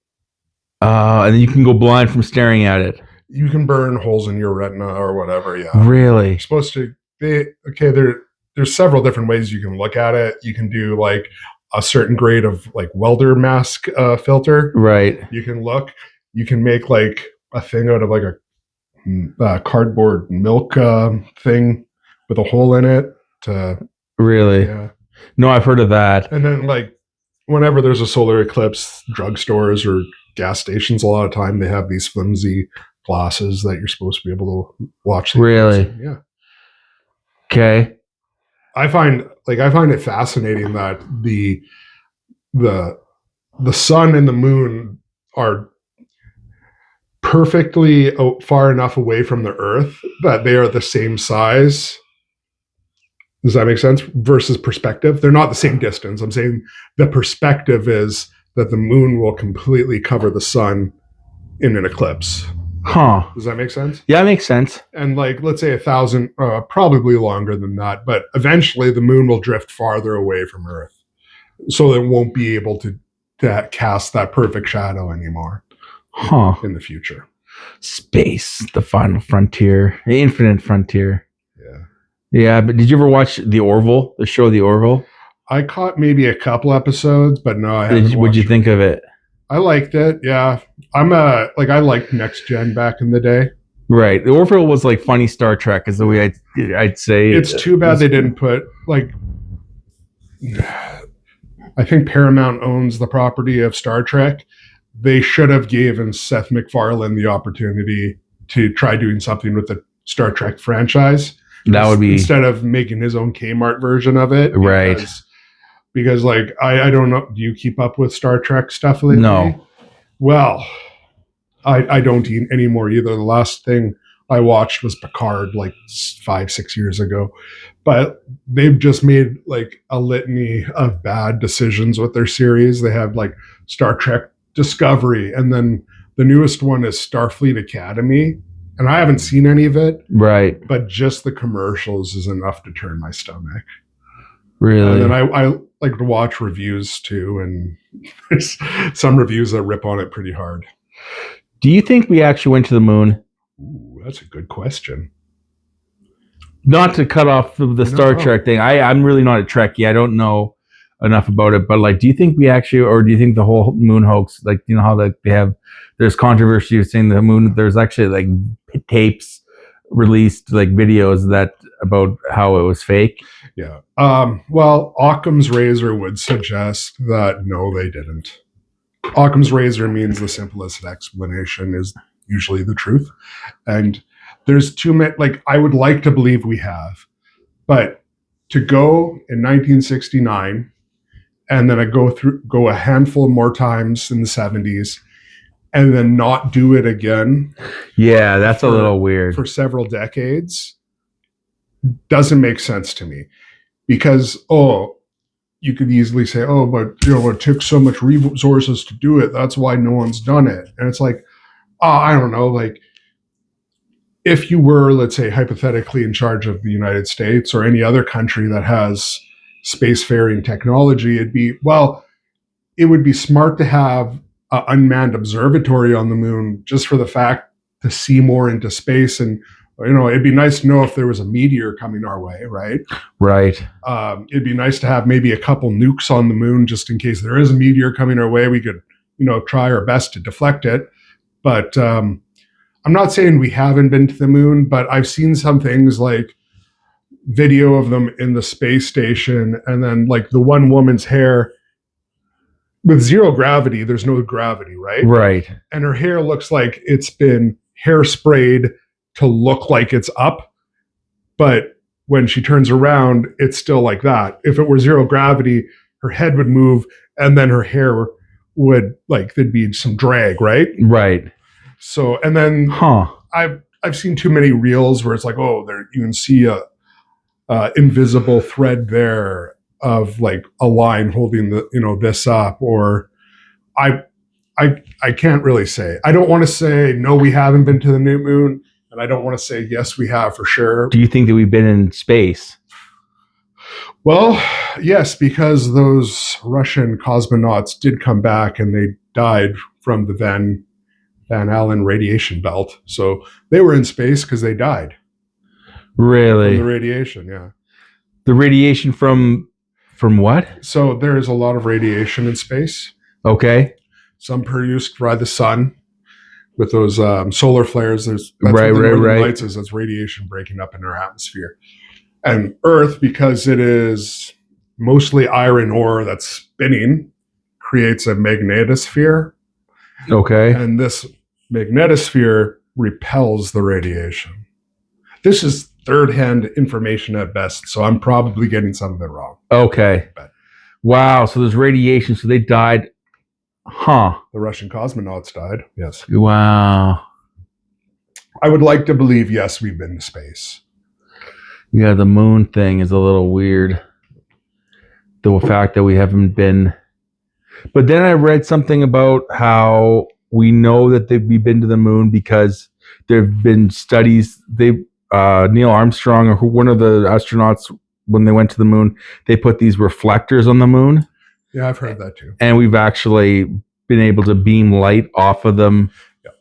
And then you can go blind from staring at it. You can burn holes in your retina or whatever. Yeah. Really? You're supposed to. There's several different ways you can look at it. You can do like a certain grade of like welder mask filter. Right. You can make like a thing out of like a cardboard milk thing with a hole in it. Really? Yeah. No, I've heard of that. And then like whenever there's a solar eclipse, drugstores or gas stations, a lot of time they have these flimsy glasses that you're supposed to be able to watch. Really? Yeah. Okay. I find it fascinating that the sun and the moon are perfectly far enough away from the Earth that they are the same size. Does that make sense? Versus perspective, they're not the same distance. I'm saying the perspective is that the moon will completely cover the sun in an eclipse. Huh. Does that make sense? Yeah, it makes sense. And like, let's say 1,000, probably longer than that, but eventually the moon will drift farther away from Earth. So it won't be able to cast that perfect shadow anymore. Huh. In the future. Space, the final frontier, the infinite frontier. Yeah. Yeah, but did you ever watch The Orville, the show The Orville? I caught maybe a couple episodes, but no, I haven't. What'd you think of it? I liked it. Yeah. I liked Next Gen back in the day. Right. The Orville was like funny Star Trek is the way I'd say. It's too bad they didn't put like, I think Paramount owns the property of Star Trek. They should have given Seth MacFarlane the opportunity to try doing something with the Star Trek franchise. That would be, instead of making his own Kmart version of it. Right. Because like, I don't know, do you keep up with Star Trek stuff lately? No. Well, I don't anymore either. The last thing I watched was Picard like 5-6 years ago. But they've just made like a litany of bad decisions with their series. They have like Star Trek Discovery, and then the newest one is Starfleet Academy. And I haven't seen any of it. Right. But just the commercials is enough to turn my stomach. Really? And then I like to watch reviews too. And there's some reviews that rip on it pretty hard. Do you think we actually went to the moon? Ooh, that's a good question. Not to cut off the Star Trek thing. I'm really not a Trekkie. I don't know enough about it. But like, do you think we actually, or do you think the whole moon hoax, like, you know how like they have, there's controversy of saying the moon, there's actually like tapes released, like videos that about how it was fake. Yeah. Well, Occam's razor would suggest that no, they didn't. Occam's razor means the simplest explanation is usually the truth. And there's too many, like, I would like to believe we have, but to go in 1969 and then I go a handful more times in the 70s and then not do it again. Yeah, that's a little weird. For several decades doesn't make sense to me because, you could easily say, but it took so much resources to do it. That's why no one's done it. And it's like, I don't know, like if you were, let's say, hypothetically in charge of the United States or any other country that has spacefaring technology, it would be smart to have an unmanned observatory on the moon just for the fact to see more into space. And, it'd be nice to know if there was a meteor coming our way, right? Right. It'd be nice to have maybe a couple nukes on the moon just in case there is a meteor coming our way. We could, try our best to deflect it. But I'm not saying we haven't been to the moon, but I've seen some things like video of them in the space station, and then like the one woman's hair with zero gravity, there's no gravity, right? Right. And her hair looks like it's been hairsprayed to look like it's up. But when she turns around, it's still like that. If it were zero gravity, her head would move and then her hair would, like, there'd be some drag, right? Right. So, and then I've seen too many reels where it's like, oh, there you can see a invisible thread there of like a line holding the, this up, or I can't really say. I don't want to say no, we haven't been to the new moon, and I don't want to say yes, we have for sure. Do you think that we've been in space? Well, yes, because those Russian cosmonauts did come back and they died from the Van Allen radiation belt. So they were in space because they died. Really? From the radiation, yeah. The radiation from what? So there is a lot of radiation in space. Okay. Some produced by the sun with those solar flares. That's what the Northern Lights is. That's radiation breaking up in our atmosphere. And Earth, because it is mostly iron ore that's spinning, creates a magnetosphere. Okay. And this magnetosphere repels the radiation. This is third-hand information at best, so I'm probably getting some of it wrong. Okay. Wow. So there's radiation. So they died. Huh. The Russian cosmonauts died. Yes. Wow. I would like to believe, yes, we've been to space. Yeah, the moon thing is a little weird. The fact that we haven't been. But then I read something about how we know that we've been to the moon because there have been studies. Neil Armstrong, or one of the astronauts, when they went to the moon, they put these reflectors on the moon. Yeah, I've heard that too. And we've actually been able to beam light off of them,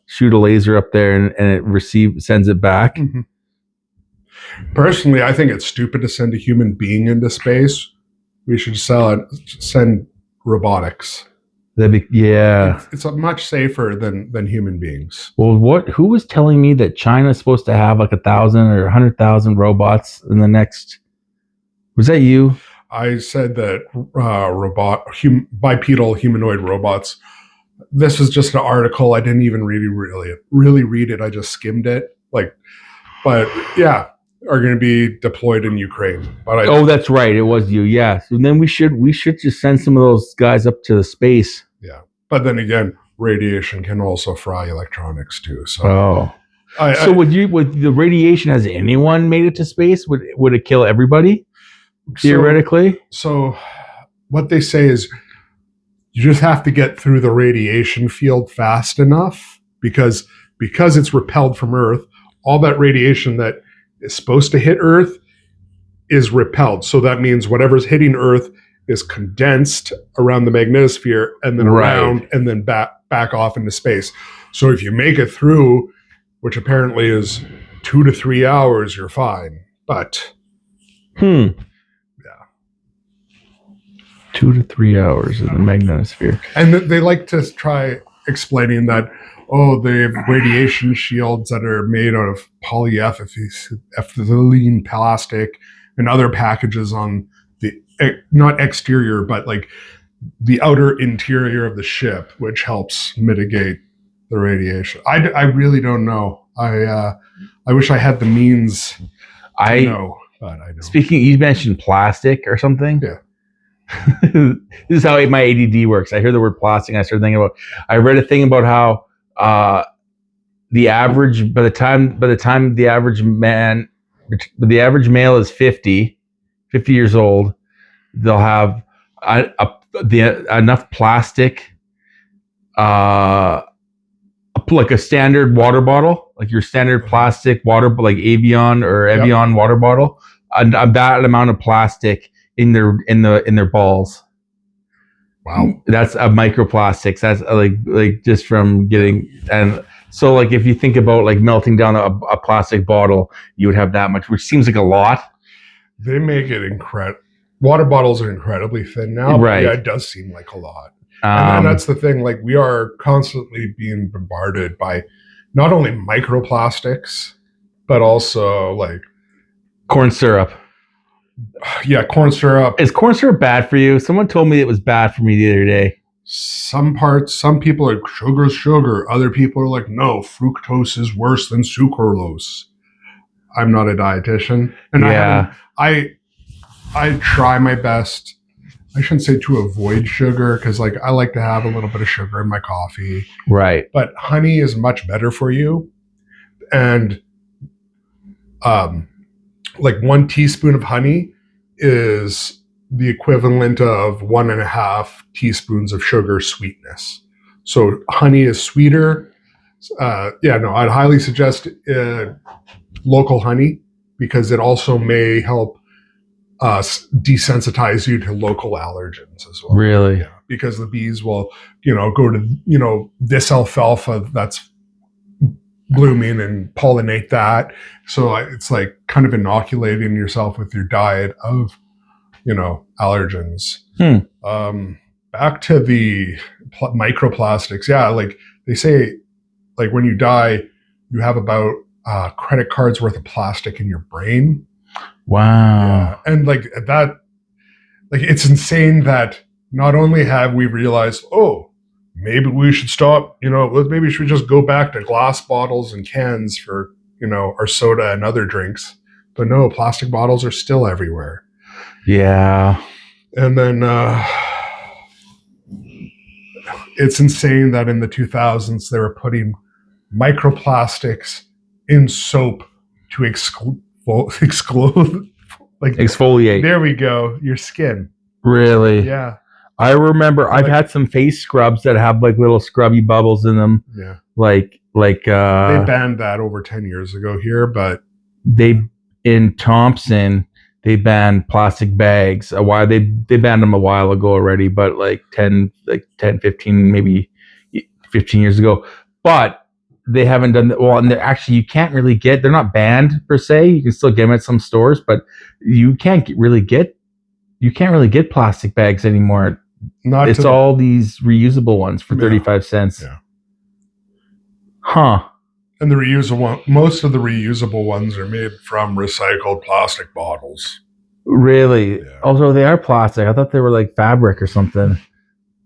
shoot a laser up there, and it sends it back. Mm-hmm. Personally, I think it's stupid to send a human being into space. We should send robotics. It's much safer than human beings. Well, who was telling me that China's supposed to have like 1,000 or 100,000 robots in the next? Was that you? I said that bipedal humanoid robots. This was just an article. I didn't even really read it. I just skimmed it. But yeah, are going to be deployed in Ukraine. But that's right. It was you. Yes. And then we should just send some of those guys up to the space. Yeah. But then again, radiation can also fry electronics too. So would the radiation, has anyone made it to space? Would it kill everybody? Theoretically? So what they say is you just have to get through the radiation field fast enough because it's repelled from Earth. All that radiation that is supposed to hit Earth is repelled. So that means whatever's hitting Earth is condensed around the magnetosphere and then around and then back off into space. So if you make it through, which apparently is 2 to 3 hours, you're fine. But 2 to 3 hours in the magnetosphere. And they like to try explaining that, they have radiation shields that are made out of polyethylene plastic and other packages on the, not exterior, but like the outer interior of the ship, which helps mitigate the radiation. I really don't know. I wish I had the means to know, but I don't. Speaking, you mentioned plastic or something? Yeah. This is how my ADD works. I hear the word plastic and I start thinking about, I read a thing about how the average, by the time the average male is 50 years old, they'll have enough plastic, like a standard water bottle, like your standard plastic water, like Evian water bottle, and that amount of plastic in their balls. Wow, that's a microplastics. That's like just from getting. And so like if you think about like melting down a plastic bottle, you would have that much, which seems like a lot. They make it incredible. Water bottles are incredibly thin now, right? Yeah, it does seem like a lot. And that's the thing. Like we are constantly being bombarded by not only microplastics, but also like corn syrup. Yeah, corn syrup. Is corn syrup bad for you? Someone told me it was bad for me the other day. some people are like, sugar's sugar. Other people are like, no, fructose is worse than sucralose. I'm not a dietitian, and Yeah. I try my best. I shouldn't say to avoid sugar because like I like to have a little bit of sugar in my coffee, Right. but honey is much better for you. And like 1 teaspoon of honey is the equivalent of 1.5 teaspoons of sugar sweetness. So honey is sweeter. I'd highly suggest local honey because it also may help desensitize you to local allergens as well. Really? Yeah, because the bees will, go to, this alfalfa that's blooming and pollinate that. So it's like kind of inoculating yourself with your diet of, allergens. Back to the microplastics. Yeah, like they say, like when you die, you have about credit cards worth of plastic in your brain. Wow. Yeah. And like that, like it's insane that not only have we realized, oh, maybe we should stop, maybe we should just go back to glass bottles and cans for, our soda and other drinks. But no, plastic bottles are still everywhere. Yeah. And then it's insane that in the 2000s they were putting microplastics in soap to exclude like Exfoliate. there we go, your skin. Really? Yeah. I remember I've had some face scrubs that have like little scrubby bubbles in them. Yeah. Like they banned that over 10 years ago here, but in Thompson they banned plastic bags. Why they banned them a while ago already, but like 10, 15, maybe 15 years ago. But they haven't done that. Well, and actually you can't really they're not banned per se. You can still get them at some stores, but you can't really get plastic bags anymore. It's all these reusable ones for 35 cents. Yeah. Huh. And most of the reusable ones are made from recycled plastic bottles. Really? Yeah. Although they are plastic. I thought they were like fabric or something.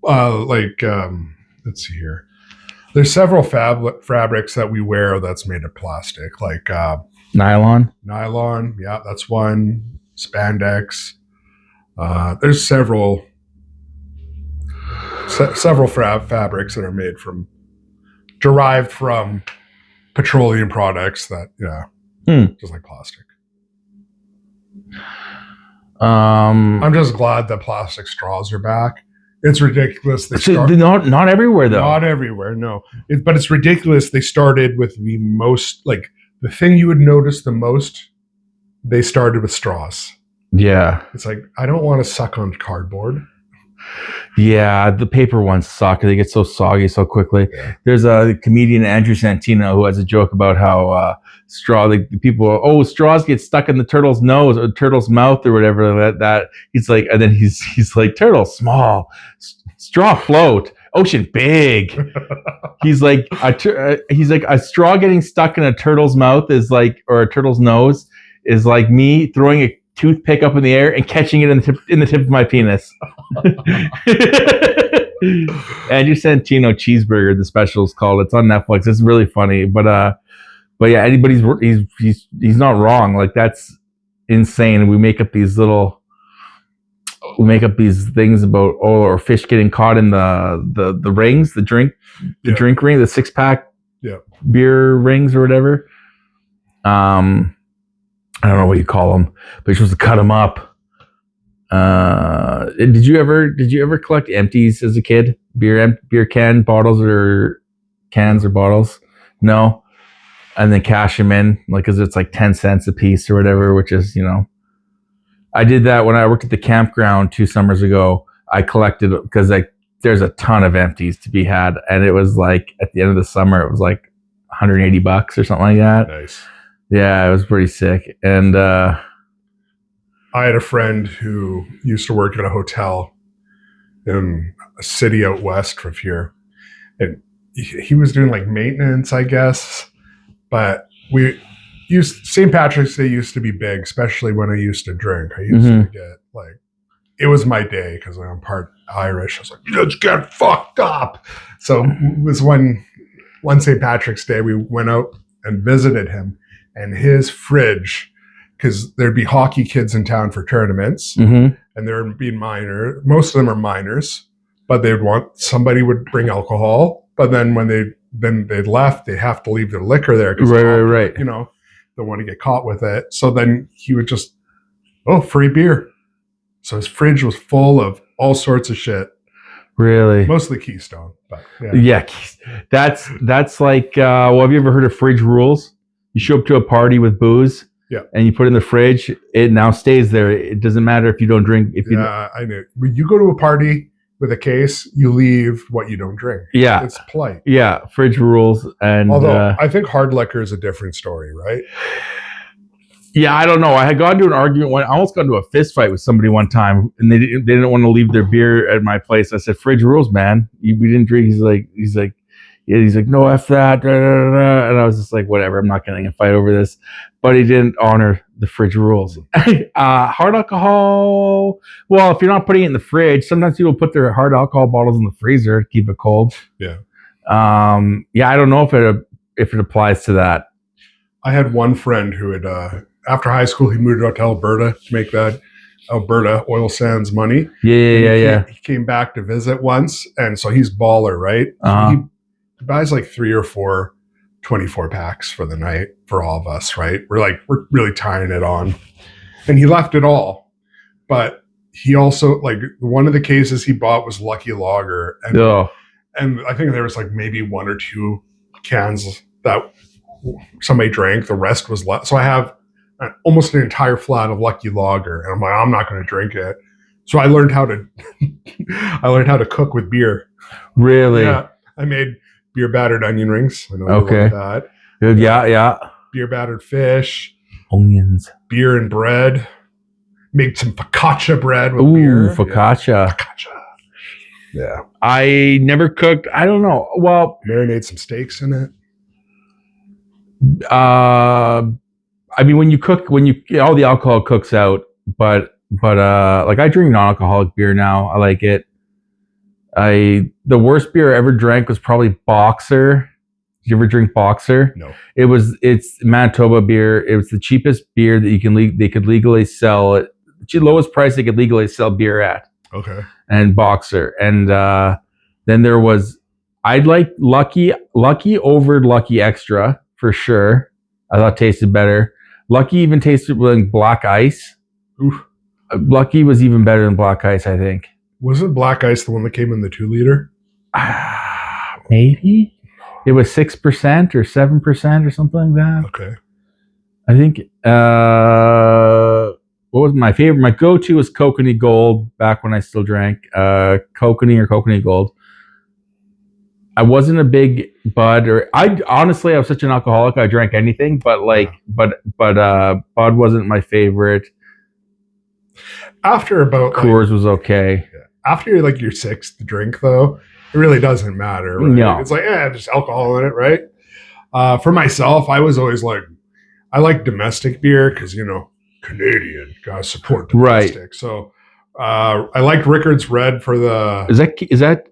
Let's see here. There's several fabrics that we wear that's made of plastic, like nylon. Nylon, yeah, that's one. Spandex. There's several fabrics that are derived from petroleum products that, just like plastic. I'm just glad that plastic straws are back. It's ridiculous. Not everywhere, though. Not everywhere, no. But it's ridiculous. They started with the most, like, the thing you would notice the most, they started with straws. Yeah. It's like, I don't want to suck on cardboard. Yeah, the paper ones suck. They get so soggy so quickly. Yeah. There's a comedian, Andrew Santino, who has a joke about how straws get stuck in the turtle's nose or turtle's mouth or whatever. That he's like, and then he's like, turtle small, straw float, ocean big. He's like, a straw getting stuck in a turtle's mouth is like, or a turtle's nose is like me throwing a toothpick up in the air and catching it in the tip of my penis. Andrew Santino Cheeseburger, the special is called. It's on Netflix. It's really funny, but yeah, he's not wrong. Like, that's insane. We make up these things about or fish getting caught in the rings, the drink ring, the 6-pack beer rings or whatever. I don't know what you call them, but you're supposed to cut them up. Did you ever collect empties as a kid? Beer can bottles or cans or bottles? No. And then cash them in, like, because it's like 10 cents a piece or whatever, which is, I did that when I worked at the campground 2 summers ago. I collected, because like there's a ton of empties to be had, and it was like at the end of the summer it was like $180 or something like that. Nice. Yeah, it was pretty sick. And I had a friend who used to work at a hotel in a city out west from here, and he was doing like maintenance, I guess. But St. Patrick's Day used to be big, especially when I used to drink. I used to get like it was my day because I'm part Irish. I was like, let's get fucked up. So it was one St. Patrick's Day, we went out and visited him, and his fridge, because there'd be hockey kids in town for tournaments, Mm-hmm. and there'd be most of them are minors, but somebody would bring alcohol, but then when they left, they have to leave their liquor there because Right. you know, don't want to get caught with it. So then he would just, free beer. So his fridge was full of all sorts of shit, Really? mostly Keystone, but Yeah. That's like, well, have you ever heard of fridge rules? You show up to a party with booze, Yeah. and you put it in the fridge. It now stays there. It doesn't matter if you don't drink. Yeah, I knew. When you go to a party with a case, you leave what you don't drink. Yeah. It's polite. Yeah, fridge rules. And Although I think hard liquor is a different story, right? yeah, I don't know. I had gone to an argument. I almost got into a fist fight with somebody one time, and they didn't want to leave their beer at my place. I said, "Fridge rules, man. We didn't drink." He's like, yeah. He's like, "No, F that." Da, da, da, da. And I was just like, "Whatever. I'm not getting in a fight over this." But he didn't honor the fridge rules. Hard alcohol. Well, if you're not putting it in the fridge, sometimes people put their hard alcohol bottles in the freezer to keep it cold. Yeah. Yeah, I don't know if it applies to that. I had one friend who had, after high school, he moved out to Alberta to make that Alberta oil sands money. Yeah. He came back to visit once, and so he's baller, right? Uh-huh. He buys like 3 or 4 24 packs for the night for all of us, right? We're really tying it on. And he left it all. But he also, like, one of the cases he bought was Lucky Lager. And I think there was like maybe 1 or 2 cans that somebody drank. The rest was left. So I have almost an entire flat of Lucky Lager, and I'm like, I'm not going to drink it. So I learned how to cook with beer. Really? Yeah, I made beer battered onion rings. I know Okay. you love that. Good. Yeah. Beer battered fish, Onions. beer and bread. Made some focaccia bread with beer. Focaccia. Yeah. Focaccia. Yeah. I never cooked. I don't know. Well, Marinate some steaks in it. I mean, when you all the alcohol cooks out, but like I drink non-alcoholic beer now. I like it. The worst beer I ever drank was probably Boxer. Did you ever drink Boxer? No. It's Manitoba beer. It was the cheapest beer that they could legally sell it. The lowest price they could legally sell beer at. Okay. And Boxer. And then there was, I'd like Lucky over Lucky Extra for sure. I thought it tasted better. Lucky even tasted like Black Ice. Oof. Lucky was even better than Black Ice, I think. Wasn't Black Ice the one that came in the 2 liter? Maybe. It was 6% or 7% or something like that. Okay. I think, what was my favorite? My go-to was Kokanee Gold back when I still drank. Kokanee or Kokanee Gold. I wasn't a big Bud, or I was such an alcoholic. I drank anything, but Bud wasn't my favorite. After about Coors was okay. After you're like your 6th drink, though, it really doesn't matter. Right? No. It's like, just alcohol in it, right? For myself, I was always like, I like domestic beer because, Canadian, gotta support domestic. Right. So I liked Rickard's Red for the. Is that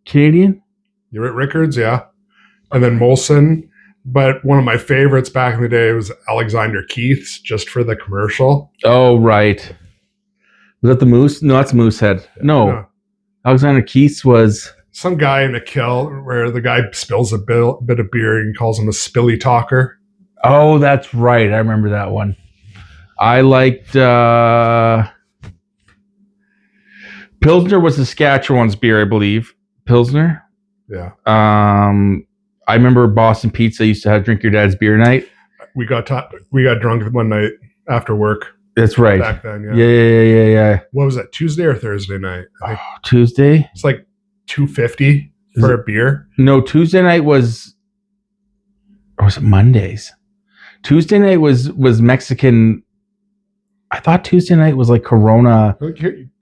Canadian? You're at Rickard's, yeah. And then Molson. But one of my favorites back in the day was Alexander Keith's, just for the commercial. Oh, right. Was that the Moose? No, that's Moosehead. No. Alexander Keith's was some guy in a kill where the guy spills a bit of beer and calls him a spilly talker. Oh, that's right. I remember that one. I liked Pilsner was Saskatchewan's beer, I believe. Pilsner. Yeah. I remember Boston Pizza used to have drink your dad's beer night. We got drunk one night after work. That's right. Back then, yeah. Yeah. What was that? Tuesday or Thursday night? Tuesday. It's like $2.50 for a beer. No, Tuesday night was, or was it Mondays? Tuesday night was Mexican. I thought Tuesday night was like Corona.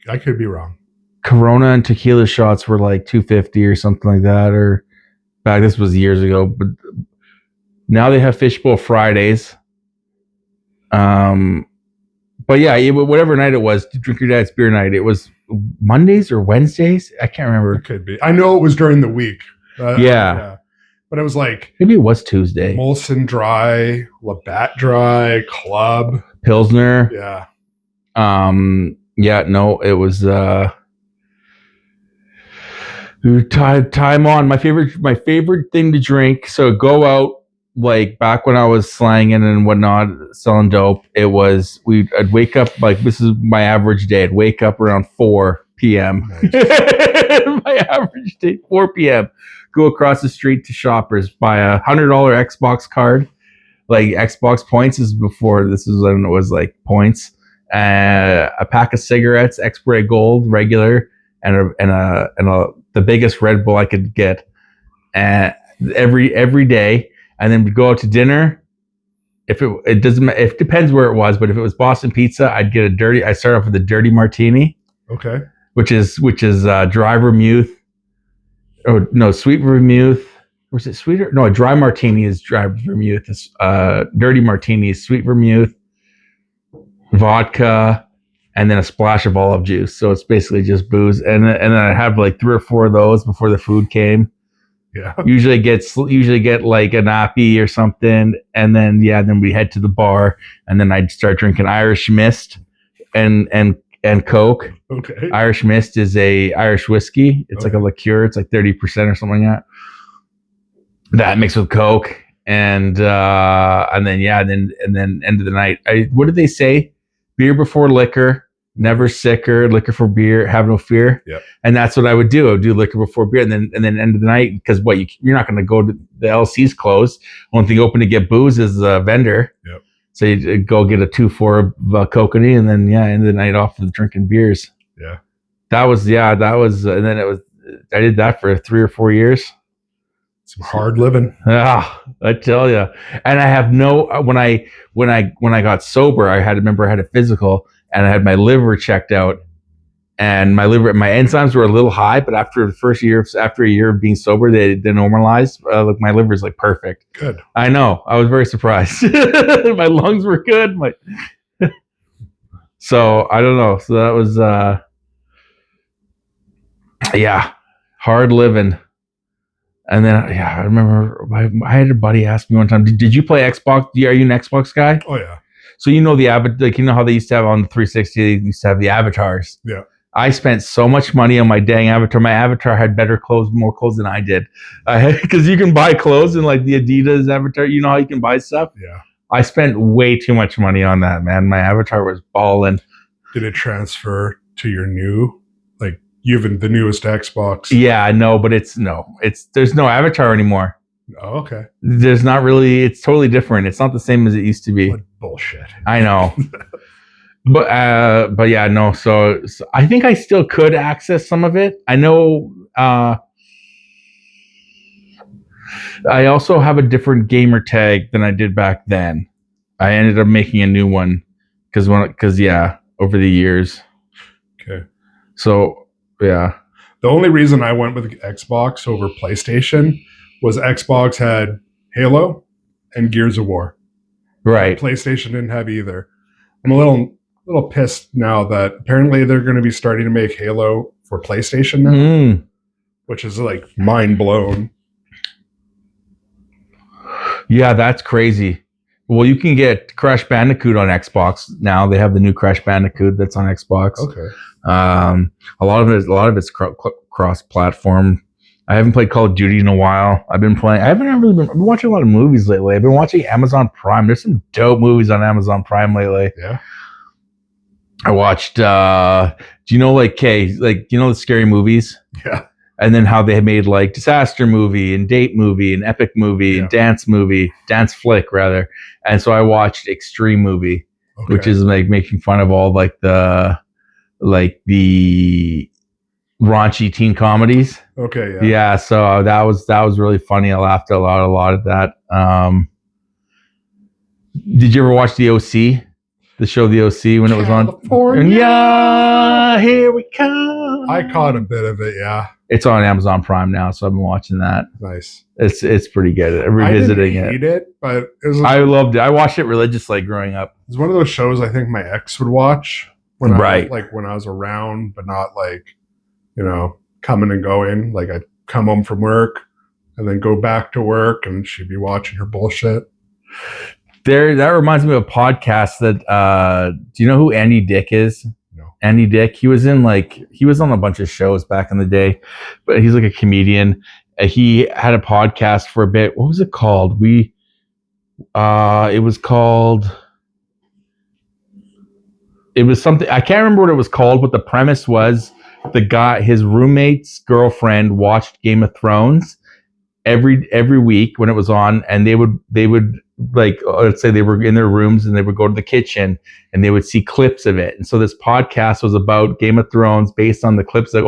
I could be wrong. Corona and tequila shots were like $2.50 or something like that. Or back, this was years ago. But now they have Fishbowl Fridays. But yeah, whatever night it was, to drink your dad's beer night. It was Mondays or Wednesdays. I can't remember. It could be. I know it was during the week. Yeah. But it was like Maybe it was Tuesday. Molson Dry, Labatt Dry, Club. Pilsner. Yeah. Yeah, no, it was time on. My favorite thing to drink. So go out, like back when I was slanging and whatnot, selling dope. I'd wake up, like this is my average day. I'd wake up around 4 p.m. Nice. My average day, 4 p.m. Go across the street to Shoppers, buy a $100 Xbox card. Like Xbox points is before this is when it was like points. A pack of cigarettes, X-Ray Gold, regular, and the biggest Red Bull I could get, every day, and then we'd go out to dinner. If it doesn't, it depends where it was, but if it was Boston Pizza, I start off with a dirty martini. Okay. Which is dry vermouth. Oh no, sweet vermouth. Or is it sweeter? No, a dry martini is dry vermouth. Dirty martini is sweet vermouth, vodka, and then a splash of olive juice. So it's basically just booze. And then I have like 3 or 4 of those before the food came. Yeah. Usually get like a nappy or something, and then we head to the bar, and then I'd start drinking Irish Mist and Coke. Okay. Irish Mist is a Irish whiskey. It's like a liqueur. It's like 30% or something like that. That mixed with Coke, and then end of the night. What did they say? Beer before liquor, never sicker. Liquor for beer, have no fear. Yeah. And that's what I would do. I would do liquor before beer, and then end of the night, because you're not going to go to the LC's closed. Only thing open to get booze is the vendor. Yep. So you go get a 2-4 of kokanee, and then end of the night off with drinking beers. Yeah. That was, and then I did that for 3 or 4 years. Some hard living. Ah, I tell you. And I have when I got sober, I had a physical, and I had my liver checked out, and my enzymes were a little high, but after a year of being sober, they normalized. Look, my liver's like perfect. Good. I know. I was very surprised. My lungs were good. So I don't know. So that was hard living. And then, I remember I had a buddy ask me one time, did you play Xbox? Are you an Xbox guy? Oh, yeah. So you know how they used to have on the 360, they used to have the avatars. Yeah. I spent so much money on my dang avatar. My avatar had more clothes than I did. Because you can buy clothes in like the Adidas avatar. You know how you can buy stuff? Yeah. I spent way too much money on that, man. My avatar was balling. Did it transfer to your new, like, even the newest Xbox? Yeah, no, but there's no avatar anymore. Oh, okay. There's not really. It's totally different. It's not the same as it used to be. What bullshit. I know. but yeah, no. So I think I still could access some of it. I know. I also have a different gamer tag than I did back then. I ended up making a new one because over the years. Okay. So yeah. The only reason I went with Xbox over PlayStation was Xbox had Halo and Gears of War. Right. PlayStation didn't have either. I'm a little pissed now that apparently they're going to be starting to make Halo for PlayStation now, which is like mind blown. Yeah, that's crazy. Well, you can get Crash Bandicoot on Xbox now. They have the new Crash Bandicoot that's on Xbox. Okay. A lot of it's cross-platform. I haven't played Call of Duty in a while. I've been watching a lot of movies lately. I've been watching Amazon Prime. There's some dope movies on Amazon Prime lately. Yeah. I watched. Do you know the scary movies? Yeah. And then how they made like disaster movie and date movie and epic movie and dance flick rather. And so I watched Extreme Movie, which is like making fun of all like the raunchy teen comedies. Okay. Yeah. Yeah. So that was really funny. I laughed a lot at that. Did you ever watch The OC? The show The OC when it was on? California. Yeah, here we come. I caught a bit of it. Yeah. It's on Amazon Prime now, so I've been watching that. Nice. It's pretty good. I'm I revisiting didn't hate it, but I loved it. I watched it religiously growing up. it's one of those shows I think my ex would watch when Right. when I was around, but not coming and going. Like I'd come home from work and then go back to work, and she'd be watching her bullshit. That reminds me of a podcast that do you know who Andy Dick is? No. Andy Dick. He was on a bunch of shows back in the day, but he's like a comedian. He had a podcast for a bit. What was it called? It was something, I can't remember what it was called, but the premise was his roommate's girlfriend watched Game of Thrones every week when it was on, and they would like, let's say they were in their rooms and they would go to the kitchen and they would see clips of it. And so this podcast was about Game of Thrones based on the clips that,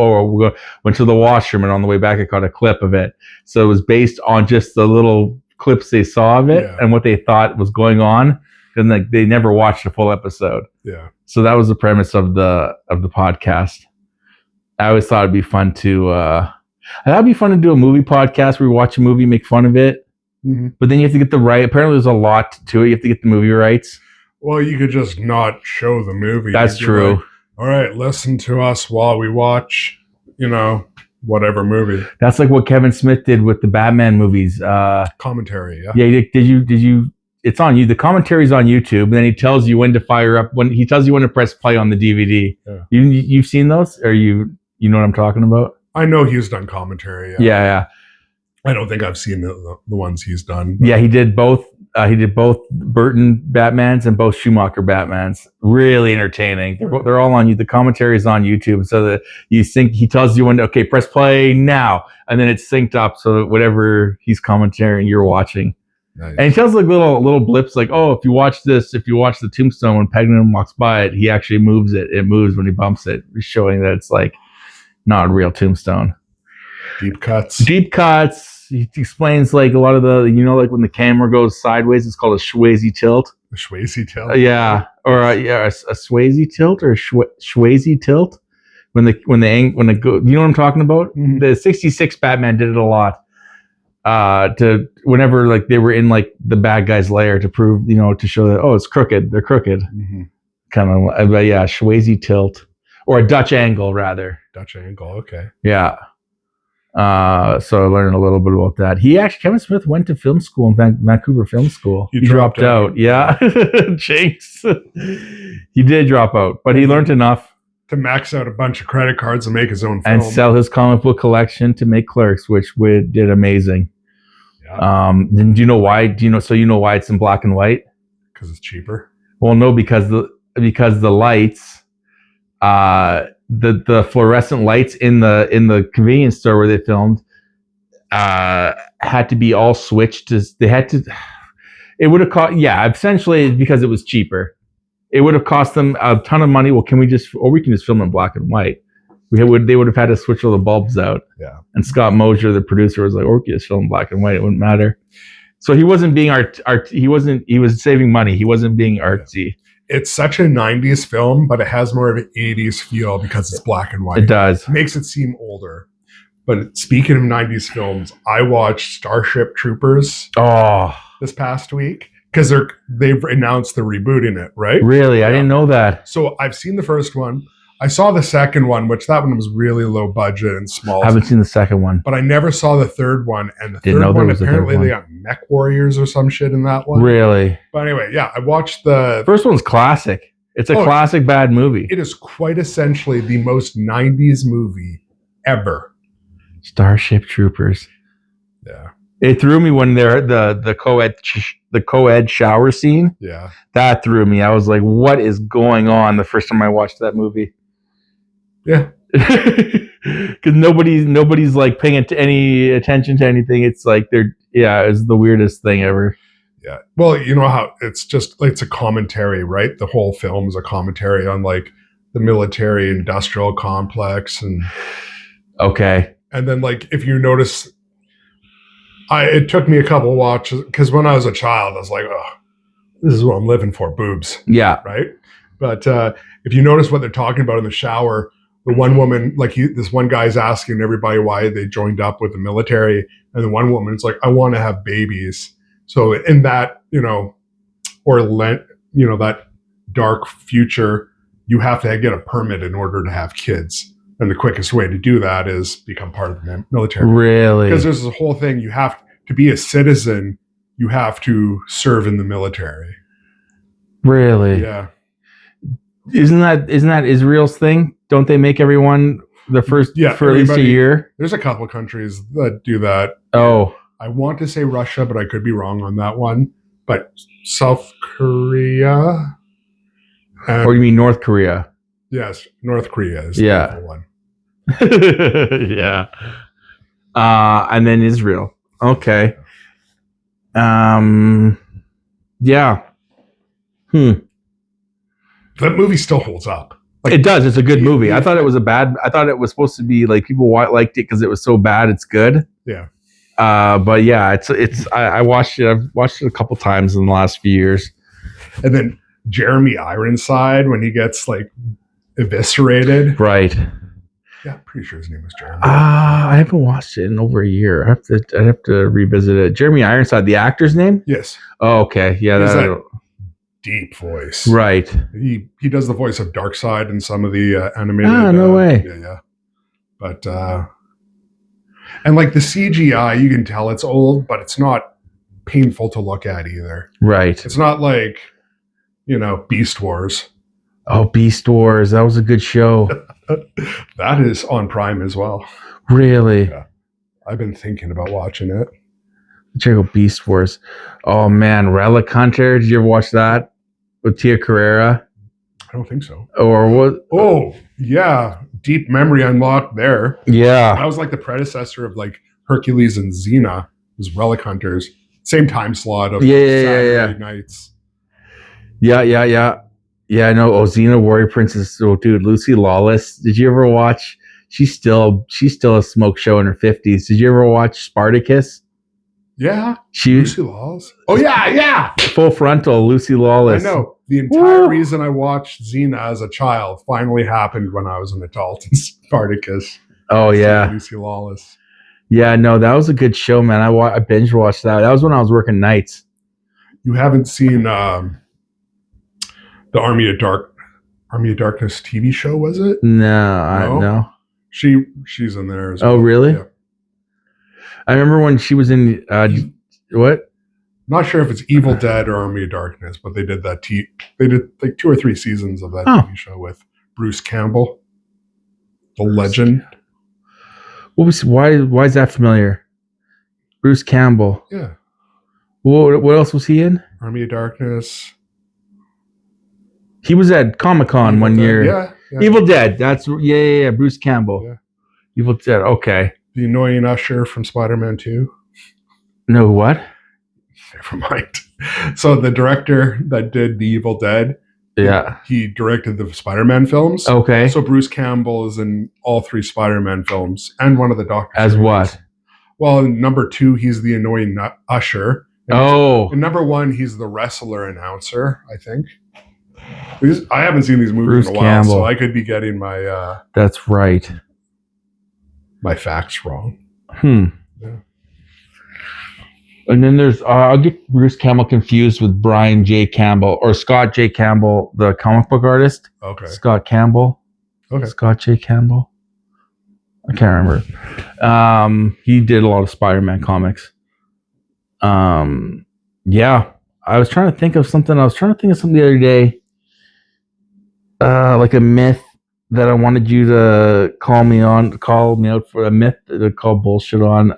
went to the washroom and on the way back I caught a clip of it. So it was based on just the little clips they saw of it and what they thought was going on. And like they never watched a full episode. Yeah. So that was the premise of the podcast. I always thought it'd be fun to do a movie podcast where we watch a movie, make fun of it. Mm-hmm. But then you have to get the right. Apparently, there's a lot to it. You have to get the movie rights. Well, you could just not show the movie. That's true. Like, all right, listen to us while we watch, whatever movie. That's like what Kevin Smith did with the Batman movies. Commentary, yeah. Yeah, did you? It's on you. The commentary's on YouTube, and then he tells you when to fire up. When he tells you when to press play on the DVD. Yeah. You've seen those, or you know what I'm talking about? I know he's done commentary. Yeah. I don't think I've seen the ones he's done. But. Yeah, he did both. He did both Burton Batmans and both Schumacher Batmans. Really entertaining. They're all on you. The commentary is on YouTube, so that he tells you when to press play now, and then it's synced up so that whatever he's commentating, you're watching. Nice. And he tells like little blips, like, if you watch the tombstone when Pagnum walks by it, he actually moves it. It moves when he bumps it, showing that it's like not a real tombstone. Deep cuts. He explains like a lot of the, like when the camera goes sideways, it's called a Swayze tilt. A Swayze tilt. Yeah, or a Swayze tilt or Swayze tilt. When the go, you know what I'm talking about? Mm-hmm. The '66 Batman did it a lot. To whenever like they were in like the bad guy's lair to prove, to show that it's crooked. They're crooked. Mm-hmm. Kind of, but yeah, Swayze tilt or a Dutch angle rather. Dutch angle. Okay. Yeah. So I learned a little bit about that. Kevin Smith went to film school in Vancouver Film School. He dropped out. Yeah. Jinx. He did drop out, but he learned enough to max out a bunch of credit cards and make his own film. And sell his comic book collection to make Clerks, which did amazing. Yeah. Do you know why? So you know why it's in black and white? Because it's cheaper. Well, no, because the lights, the fluorescent lights in the convenience store where they filmed, had to be all switched. It would have cost. Yeah, essentially because it was cheaper. It would have cost them a ton of money. Well, we can just film in black and white. They would have had to switch all the bulbs out. Yeah. And Scott Mosier, the producer, was like, we can just film in black and white. It wouldn't matter. So he wasn't being he was saving money. He wasn't being artsy. It's such a 90s film, but it has more of an 80s feel because it's black and white. It does. It makes it seem older. But speaking of 90s films, I watched Starship Troopers this past week. Because they've announced they're rebooting it, right? Really? I didn't know that. So I've seen the first one. I saw the second one, which that one was really low budget and small. I haven't seen the second one. But I never saw the third one. And the third one, apparently they got mech warriors or some shit in that one. Really? But anyway, yeah, I watched the... First one's classic. It's a classic bad movie. It is quite essentially the most 90s movie ever. Starship Troopers. Yeah. It threw me when they're the co-ed shower scene. Yeah. That threw me. I was like, what is going on the first time I watched that movie? Yeah. Because nobody's like paying any attention to anything. It's like it's the weirdest thing ever. Yeah. Well, you know how it's a commentary, right? The whole film is a commentary on like the military industrial complex and okay. And then like if you notice, it took me a couple of watches because when I was a child, I was like, oh, this is what I'm living for, boobs. Yeah. Right. But if you notice what they're talking about in the shower, the one woman, like this one guy's asking everybody why they joined up with the military, and the one woman's like, I want to have babies. So in that, that dark future, you have to get a permit in order to have kids. And the quickest way to do that is become part of the military. Really? Because there's this whole thing, you have to be a citizen, you have to serve in the military. Really? Yeah. Isn't that Israel's thing? Don't they make everyone for at least a year? There's a couple of countries that do that. Oh. I want to say Russia, but I could be wrong on that one. But South Korea. Or you mean North Korea? Yes, North Korea is the one. Yeah. And then Israel. Okay. Yeah. That movie still holds up. Like, it does. It's a good movie. I thought it was I thought it was supposed to be like people liked it because it was so bad. It's good. Yeah. But yeah, I watched it. I've watched it a couple times in the last few years. And then Jeremy Ironside, when he gets like eviscerated. Right. Yeah, I'm pretty sure his name was Jeremy. I haven't watched it in over a year. I'd have to revisit it. Jeremy Ironside, the actor's name? Yes. Oh, okay. Yeah, that deep voice. Right. He does the voice of Darkseid in some of the animated. No way. Yeah. But and like the CGI, you can tell it's old, but it's not painful to look at either. Right. It's not like, Beast Wars. Oh, Beast Wars. That was a good show. That is on Prime as well. Really? Yeah. I've been thinking about watching it. Check out Beast Wars. Oh, man. Relic Hunter. Did you ever watch that with Tia Carrera? I don't think so. Or what? Oh, yeah. Deep memory unlocked there. Yeah. That was like the predecessor of like Hercules and Xena. It was Relic Hunters. Same time slot of Saturday nights. Yeah. Yeah, I know. Oh, Xena Warrior Princess. Oh, dude, Lucy Lawless. Did you ever watch? She's still a smoke show in her 50s. Did you ever watch Spartacus? Yeah. Lucy Lawless. Oh, yeah. Full Frontal, Lucy Lawless. I know. The entire reason I watched Xena as a child finally happened when I was an adult in Spartacus. Oh, yeah. Lucy Lawless. Yeah, no, that was a good show, man. I binge watched that. That was when I was working nights. You haven't seen the Army of Darkness TV show, was it? No. She's in there as well. Oh, really? Yeah. I remember when she was in what? Not sure if it's Evil Dead or Army of Darkness, but they did that. They did like 2 or 3 seasons of that TV show with Bruce Campbell, the legend. Why is that familiar? Bruce Campbell. Yeah. What else was he in? Army of Darkness. He was at Comic-Con one year. Yeah. Evil Dead. That's yeah. Bruce Campbell. Yeah. Evil Dead. Okay. The annoying usher from Spider-Man 2. No, what? Never mind. So the director that did The Evil Dead, he directed the Spider-Man films. Okay. So Bruce Campbell is in all 3 Spider-Man films and one of the Doctor As series. what? Well, in number 2, he's the annoying usher. And in number 1, he's the wrestler announcer, I think. I haven't seen these movies in a while, Campbell. so I could be getting my That's right. My facts wrong. Yeah. And then there's I'll get Bruce Campbell confused with Brian J. Campbell or Scott J. Campbell, the comic book artist. Okay. Scott Campbell. Okay. Scott J. Campbell. I can't remember. He did a lot of Spider-Man comics. Yeah. I was trying to think of something. The other day. Like a myth that I wanted you to call me out for, a myth to call bullshit on.